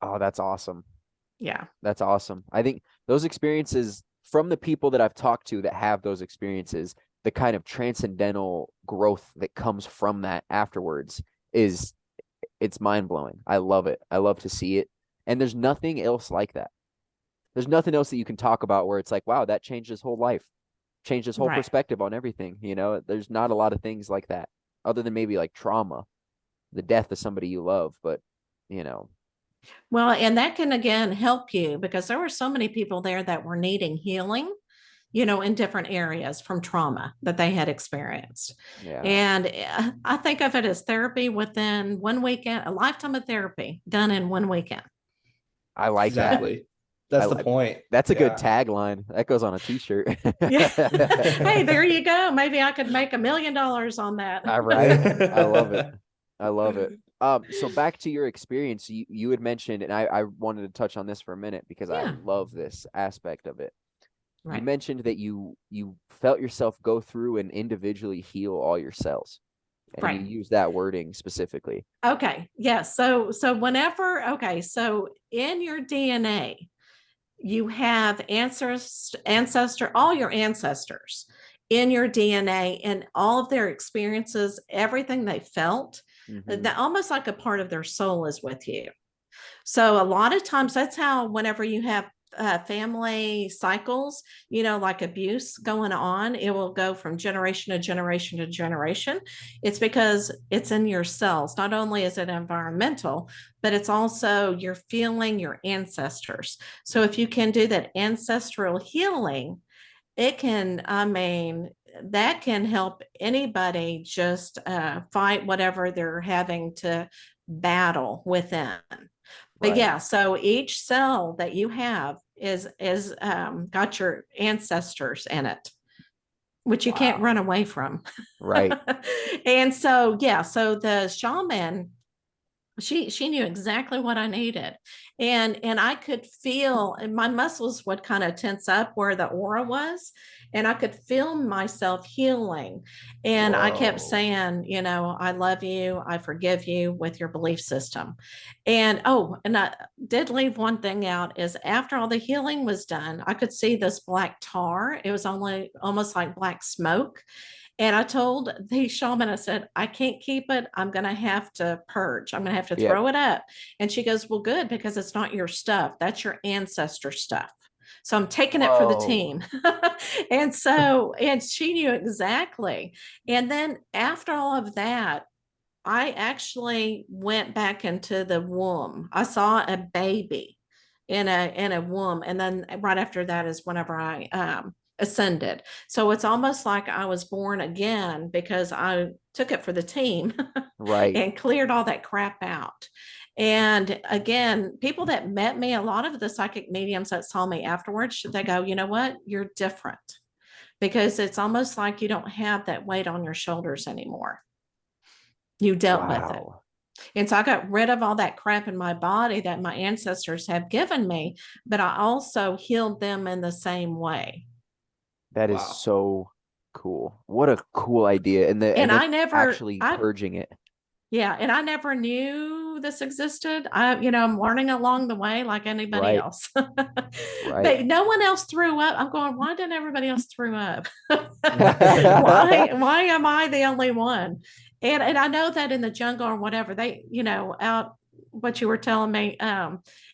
Oh, that's awesome. Yeah. That's awesome. I think those experiences, from the people that I've talked to that have those experiences, the kind of transcendental growth that comes from that afterwards it's mind blowing. I love it. I love to see it. And there's nothing else like that. There's nothing else that you can talk about where it's like, wow, that changed his whole life, changed his whole Right. perspective on everything. There's not a lot of things like that other than maybe like trauma, the death of somebody you love. But, Well, and that can again help you because there were so many people there that were needing healing, in different areas from trauma that they had experienced. yeah, And I think of it as therapy within one weekend, a lifetime of therapy done in one weekend. I like that. Exactly. That's the point. That's a good Yeah. tagline. That goes on a t-shirt. Yeah. Hey, there you go. Maybe I could make $1 million on that. All right. I love it. I love it. So back to your experience, you had mentioned, and I wanted to touch on this for a minute because I Yeah. love this aspect of it. Right. You mentioned that you felt yourself go through and individually heal all your cells. And Right. you use that wording specifically. Okay. Yeah. So so in your DNA, you have all your ancestors in your DNA and all of their experiences, everything they felt, that almost like a part of their soul is with you. So a lot of times that's how, whenever you have family cycles, like abuse going on, it will go from generation to generation to generation. It's because it's in your cells. Not only is it environmental, but it's also you're feeling your ancestors. So if you can do that ancestral healing, that can help anybody just fight whatever they're having to battle within. But Right. yeah, so each cell that you have is got your ancestors in it, which you can't run away from. Right. And so yeah, so the shaman, she knew exactly what I needed. And I could feel, and my muscles would kind of tense up where the aura was, and I could feel myself healing. And I kept Whoa. saying, I love you, I forgive you with your belief system. And I did leave one thing out, is after all the healing was done, I could see this black tar. It was only almost like black smoke. And I told the shaman, I said, I can't keep it. I'm going to have to purge. I'm going to have to Yep. throw it up. And she goes, well, good, because it's not your stuff. That's your ancestor stuff. So I'm taking it for the Whoa. team. And she knew exactly. And then after all of that, I actually went back into the womb. I saw a baby in a womb, and then right after that is whenever I ascended. So it's almost like I was born again because I took it for the team Right. and cleared all that crap out. And again, people that met me, a lot of the psychic mediums that saw me afterwards, they go, you know what? You're different, because it's almost like you don't have that weight on your shoulders anymore. You dealt with it. Wow. And so I got rid of all that crap in my body that my ancestors have given me, but I also healed them in the same way. That is Wow. so cool. What a cool idea. And And then I never, actually I, purging it. yeah, and I never knew this existed. I'm learning along the way like anybody Right. else. Right. But no one else threw up. I'm going, why didn't everybody else threw up? Why am I the only one? And I know that in the jungle or whatever, they, out what you were telling me,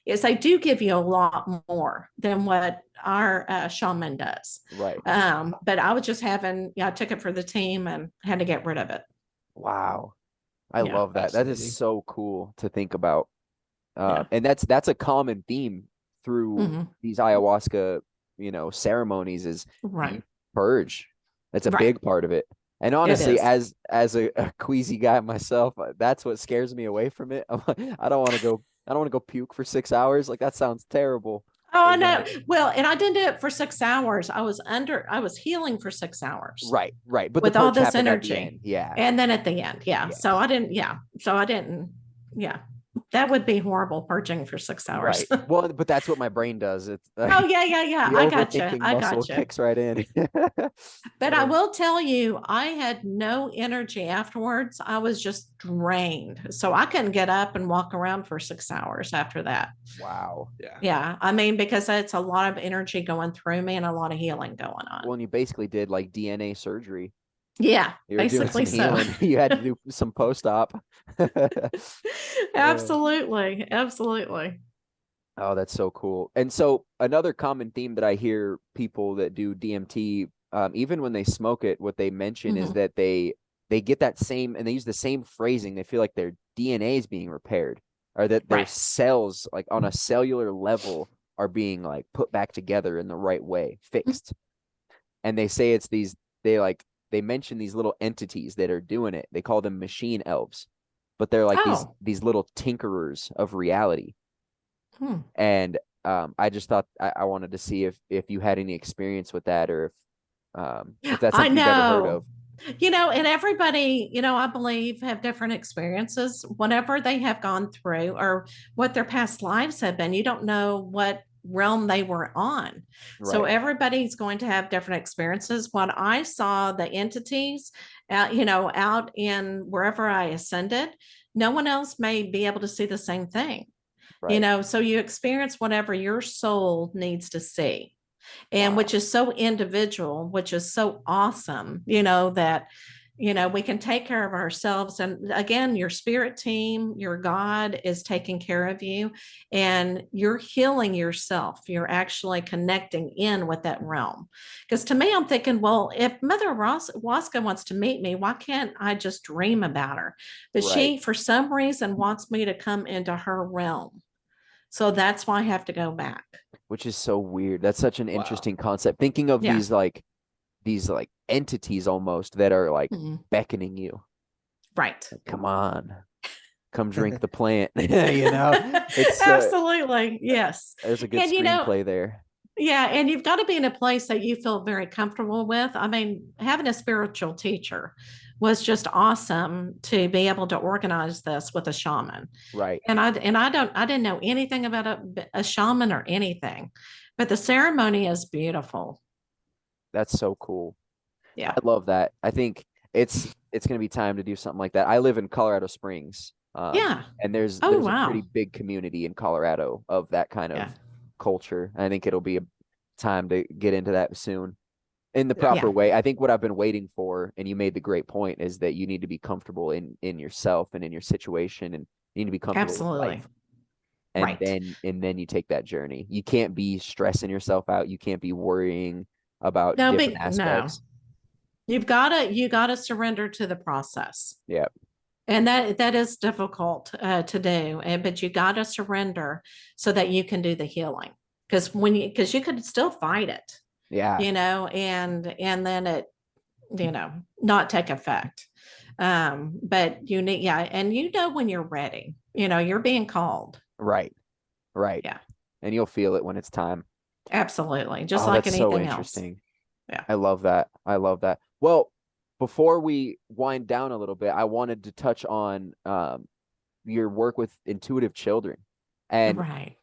is they do give you a lot more than what our shaman does. Right. But I was just I took it for the team and had to get rid of it. Wow. I Yeah. love that. That is Fascinating. so cool to think about. Yeah. And that's a common theme through Hmm. these ayahuasca, ceremonies is Right. you purge. That's a Right. big part of it. And It honestly, is. as a queasy guy myself, that's what scares me away from it. I'm like, I don't want to go puke for 6 hours. Like that sounds terrible. Oh, I know. Right. Well, and I didn't do it for 6 hours. I was healing for 6 hours Right, right. But the with all purge this happened at the energy. end. Yeah. And then at the end, yeah. Yes. So I didn't, yeah. That would be horrible, purging for 6 hours. Right. Well, but that's what my brain does. It's Oh, yeah, yeah, yeah. the I gotcha. overthinking I muscle gotcha. kicks right in. But I will tell you, I had no energy afterwards. I was just drained. So I couldn't get up and walk around for 6 hours after that. Wow. Yeah. Yeah. I mean, because it's a lot of energy going through me and a lot of healing going on. Well, and you basically did like DNA surgery. Yeah, You were doing basically some so. healing. You had to do some post-op. Absolutely. Absolutely. Oh, that's so cool. And so another common theme that I hear people that do DMT, even when they smoke it, what they mention is Mhm. that they get that same, and they use the same phrasing. They feel like their DNA is being repaired, or that their Right. cells, like on a cellular level, are being like put back together in the right way, fixed. And they say it's they mention these little entities that are doing it. They call them machine elves, but they're like Oh. these little tinkerers of reality. Hmm. And I just thought I wanted to see if you had any experience with that, or if that's I something you've ever heard know. of. And everybody, I believe have different experiences, whatever they have gone through or what their past lives have been. You don't know what realm they were on. So Right. everybody's going to have different experiences. What I saw, the entities out in wherever I ascended, no one else may be able to see the same thing. Right. So you experience whatever your soul needs to see, and Wow. which is so individual, which is so awesome, that we can take care of ourselves. And again, your spirit team, your God is taking care of you, and you're healing yourself. You're actually connecting in with that realm. Because to me, I'm thinking, well, if Mother Waska wants to meet me, why can't I just dream about her? But Right. she, for some reason, wants me to come into her realm. So that's why I have to go back. Which is so weird. That's such an Wow. interesting concept. Thinking of Yeah. these entities almost that are like Mhm. beckoning you. Right. Like, come on, come drink the plant. It's Absolutely. Yes. there's a good And screenplay there. yeah, and you've got to be in a place that you feel very comfortable with. I mean, having a spiritual teacher was just awesome to be able to organize this with a shaman. Right. And I didn't know anything about a shaman or anything, but the ceremony is beautiful. That's so cool. Yeah. I love that. I think it's gonna be time to do something like that. I live in Colorado Springs. Yeah. And there's Oh, a pretty wow. big community in Colorado of that kind of Yeah. culture. I think it'll be a time to get into that soon in the Yeah. proper Yeah. way. I think what I've been waiting for, and you made the great point, is that you need to be comfortable in yourself and in your situation, and you need to be comfortable with Absolutely. life. And Right. then you take that journey. You can't be stressing yourself out. You can't be worrying about No, different but no. aspects. You gotta surrender to the process. Yeah. And that is difficult to do, but you got to surrender so that you can do the healing. Because you could still fight it, Yeah. and then it, not take effect. But you need, yeah, and when you're ready, you're being called. Right. Right. Yeah, And you'll feel it when it's time. absolutely, just Oh, like that's so anything else. interesting. Yeah. I love that. I love that. Well, before we wind down a little bit, I wanted to touch on your work with intuitive children. And Right.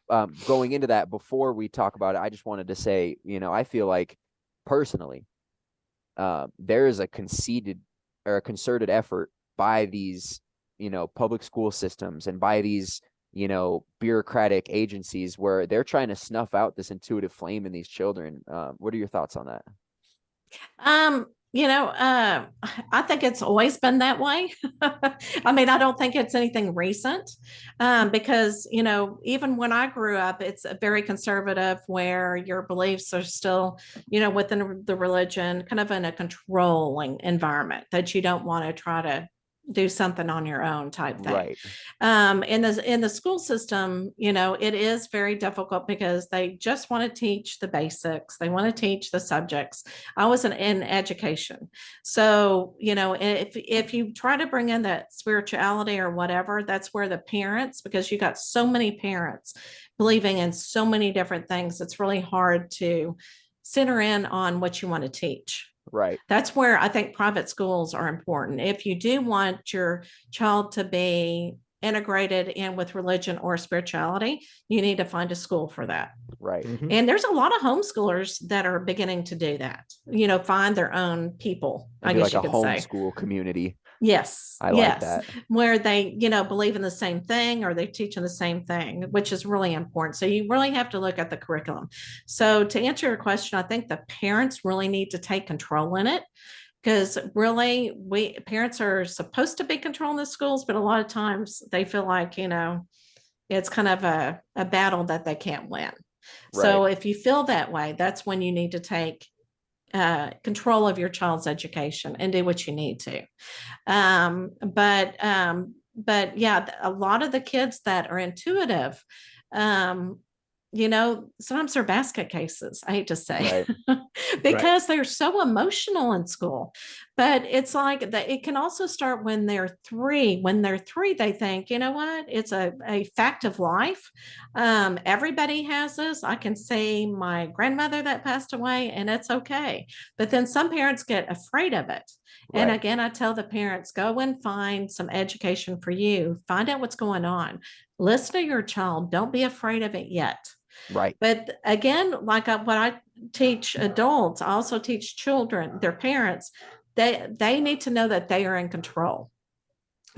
going into that, before we talk about it, I just wanted to say, I feel like personally, there is a conceded or a concerted effort by these, public school systems and by these, bureaucratic agencies where they're trying to snuff out this intuitive flame in these children. What are your thoughts on that? I think it's always been that way. I mean, I don't think it's anything recent, because, even when I grew up, it's a very conservative where your beliefs are still, within the religion, kind of in a controlling environment that you don't want to try to do something on your own type thing. Right. In the school system, it is very difficult because they just want to teach the basics. They want to teach the subjects. I was in education. So, if you try to bring in that spirituality or whatever, that's where the parents, because you got so many parents believing in so many different things, it's really hard to center in on what you want to teach. Right. That's where I think private schools are important. If you do want your child to be integrated in with religion or spirituality, you need to find a school for that. Right. Mhm. And there's a lot of homeschoolers that are beginning to do that, find their own people, I Maybe guess like you a could say. homeschool community. Yes. I like that. Where they, believe in the same thing or they teach in the same thing, which is really important. So you really have to look at the curriculum. So to answer your question, I think the parents really need to take control in it, because really parents are supposed to be controlling the schools, but a lot of times they feel like, it's kind of a battle that they can't win. So Right. if you feel that way, that's when you need to take control of your child's education and do what you need to. But yeah, a lot of the kids that are intuitive, sometimes they're basket cases, I hate to say, Right. because they're so emotional in school. But it's like that it can also start when they're 3. When they're 3, they think, you know what, it's a fact of life. Everybody has this. I can see my grandmother that passed away, and it's okay. But then some parents get afraid of it. And Right. again, I tell the parents, go and find some education for you, find out what's going on, listen to your child, don't be afraid of it yet. Right. But again, like what I teach adults, I also teach children, their parents, they need to know that they are in control.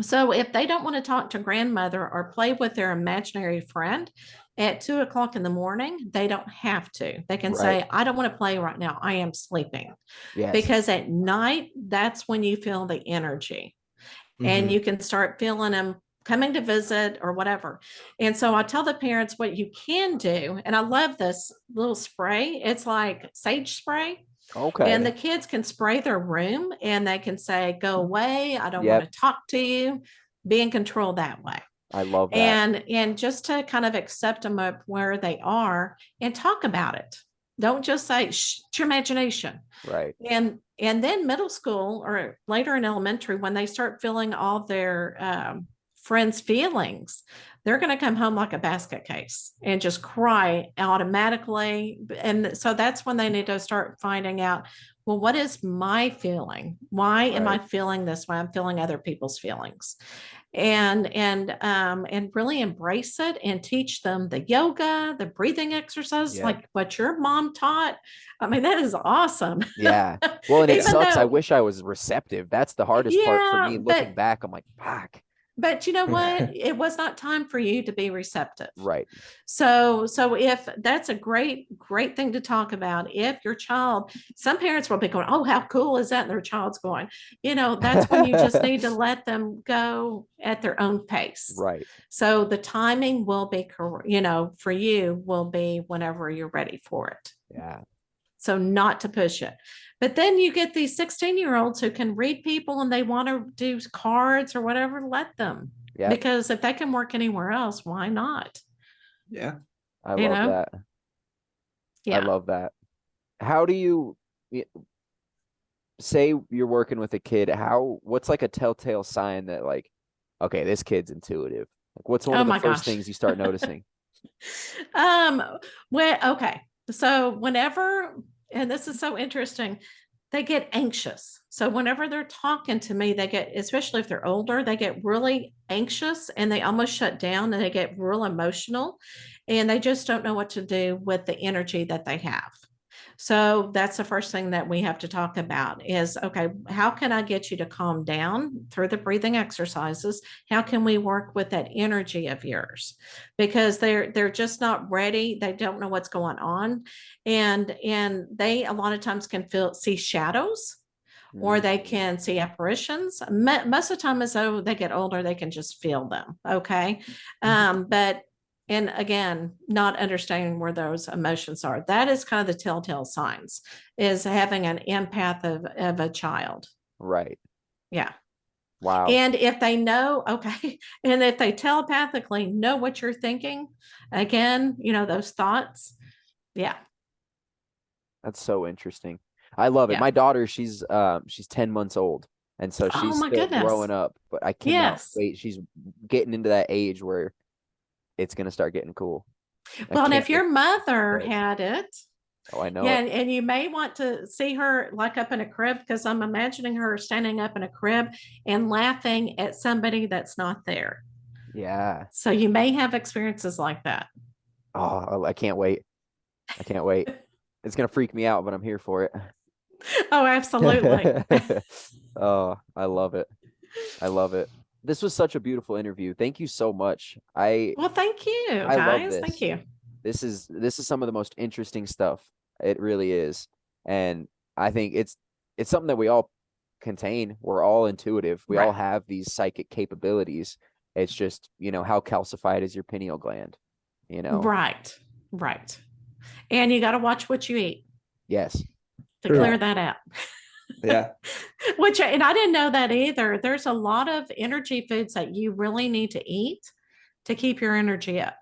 So if they don't want to talk to grandmother or play with their imaginary friend at 2 o'clock in the morning, they don't have to. They can Right. say, I don't want to play right now. I am sleeping. Yes. Because at night, that's when you feel the energy, and Mhm. you can start feeling them coming to visit or whatever. And so I tell the parents what you can do. And I love this little spray. It's like sage spray. Okay. And the kids can spray their room and they can say, go away. I don't want Yep. to talk to you. Be in control that way. I love that. And just to kind of accept them up where they are and talk about it. Don't just say, shh, it's your imagination. Right. And then middle school or later in elementary, when they start feeling all their friends' feelings, they're going to come home like a basket case and just cry automatically. And so that's when they need to start finding out, well, what is my feeling? Why am I Right. feeling this way? I'm feeling other people's feelings. And really embrace it and teach them the yoga, the breathing exercises, Yep. like what your mom taught. I mean, that is awesome. Yeah. Well, and it Even sucks. I though, wish I was receptive. That's the hardest part for yeah, me. Looking back, I'm like, fuck. but you know what? It was not time for you to be receptive. Right. So if that's a great thing to talk about, if your child, some parents will be going, oh, how cool is that? And their child's going, that's when you just need to let them go at their own pace. Right. So the timing will be, for you will be whenever you're ready for it. Yeah. So not to push it. But then you get these 16-year-olds who can read people and they want to do cards or whatever, let them. Yeah. Because if they can work anywhere else, why not? Yeah. I You love know? that. Yeah. I love that. How do you say you're working with a kid? What's like a telltale sign that like, okay, this kid's intuitive? Like, what's one Oh of the my first gosh. things you start noticing? Okay. So whenever, and this is so interesting, they get anxious. So whenever they're talking to me, they get, especially if they're older, they get really anxious and they almost shut down and they get real emotional and they just don't know what to do with the energy that they have. So that's the first thing that we have to talk about is, okay, how can I get you to calm down through the breathing exercises? How can we work with that energy of yours? Because they're just not ready. They don't know what's going on. And they a lot of times can see shadows or they can see apparitions. Most of the time, as though they get older, they can just feel them. Okay. But and again, not understanding where those emotions are. That is kind of the telltale signs is having an empath of a child. Right. Yeah. Wow. And if they know, okay, and if they telepathically know what you're thinking, again, those thoughts. Yeah. That's so interesting. I love it. Yeah. My daughter, she's 10 months old. And so Oh she's my still goodness. growing up, but I cannot Yes. wait. She's getting into that age where it's going to start getting cool. Well, and can't if your mother wait. had it, Oh, I know yeah, it. and you may want to see her like up in a crib because I'm imagining her standing up in a crib and laughing at somebody that's not there. Yeah. So you may have experiences like that. Oh, I can't wait. I can't wait. It's going to freak me out, but I'm here for it. Oh, absolutely. Oh, I love it. I love it. This was such a beautiful interview. Thank you so much. Well, thank you, I love guys. this. Thank you. This is some of the most interesting stuff. It really is. And I think it's something that we all contain. We're all intuitive. We all Right. have these psychic capabilities. It's just, how calcified is your pineal gland, Right. Right. And you got to watch what you eat Yes. to True. clear that out. Yeah. And I didn't know that either. There's a lot of energy foods that you really need to eat to keep your energy up.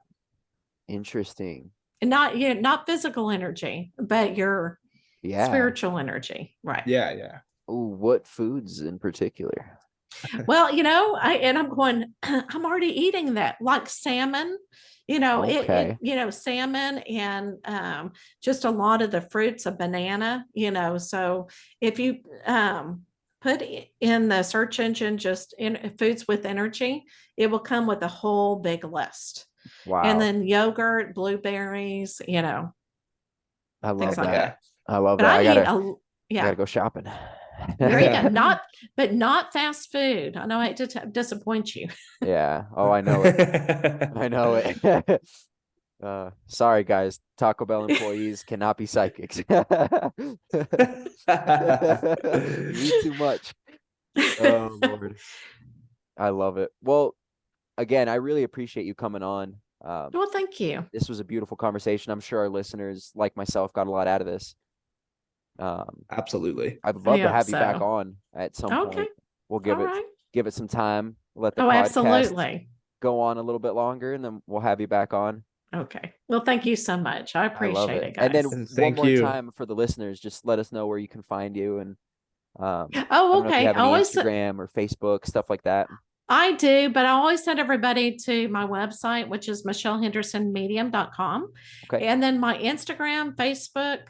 Interesting. And not physical energy, but your Yeah. spiritual energy. Right. Yeah. Yeah. Ooh, what foods in particular? Well, I'm already eating that, like salmon, Okay. salmon and just a lot of the fruits, a banana, so if you put in the search engine just in foods with energy, it will come with a whole big list. Wow. And then yogurt, blueberries, I love things like that. that. I love But that. I gotta go shopping. There you go. Not fast food. I know I hate to disappoint you. Yeah. Oh, I know it. I know it. Sorry guys, Taco Bell employees cannot be psychics. You eat too much. Oh Lord. I love it. Well, again, I really appreciate you coming on. Well, thank you. This was a beautiful conversation. I'm sure our listeners, like myself, got a lot out of this. Absolutely. I'd love to hope have you back so. on at some Okay. point. We'll All right. give it some time. Let the Oh, podcast absolutely. go on a little bit longer, and then we'll have you back on. Okay. Well, thank you so much. I I love appreciate it. it, guys. And then And one thank more you. time for the listeners, just let us know where you can find you. And I Oh, don't know if you okay. have any Instagram or Facebook, stuff like that. I do, but I always send everybody to my website, which is michellehendersonmedium.com. Okay. And then my Instagram, Facebook,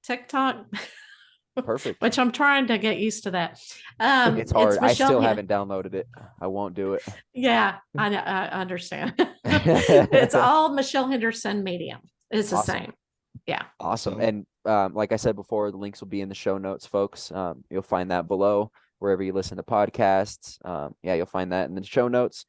TikTok, Perfect. which I'm trying to get used to that. It's hard. I still Michelle haven't downloaded it. I won't do it. Yeah, I understand. It's all Michelle Henderson Medium. It's the Awesome. same. Yeah. Awesome. And like I said before, the links will be in the show notes, folks. You'll find that below wherever you listen to podcasts. You'll find that in the show notes.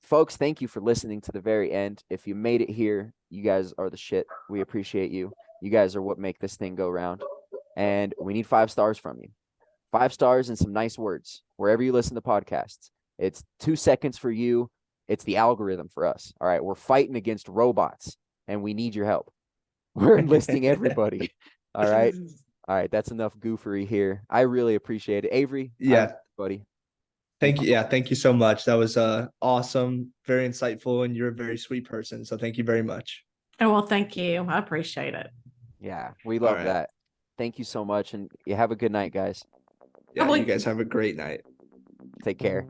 Folks, thank you for listening to the very end. If you made it here, you guys are the shit. We appreciate you. You guys are what make this thing go round. And we need 5 stars from you. 5 stars and some nice words wherever you listen to podcasts. It's 2 seconds for you. It's the algorithm for us. All right. We're fighting against robots and we need your help. We're enlisting everybody. All right. All right. That's enough goofery here. I really appreciate it. Avery. Yeah. Buddy. Thank you. Yeah. Thank you so much. That was awesome, very insightful, and you're a very sweet person. So thank you very much. Oh, well, thank you. I appreciate it. Yeah, we All love right. that. Thank you so much. And you have a good night, guys. Yeah. Probably- You guys have a great night. Take care.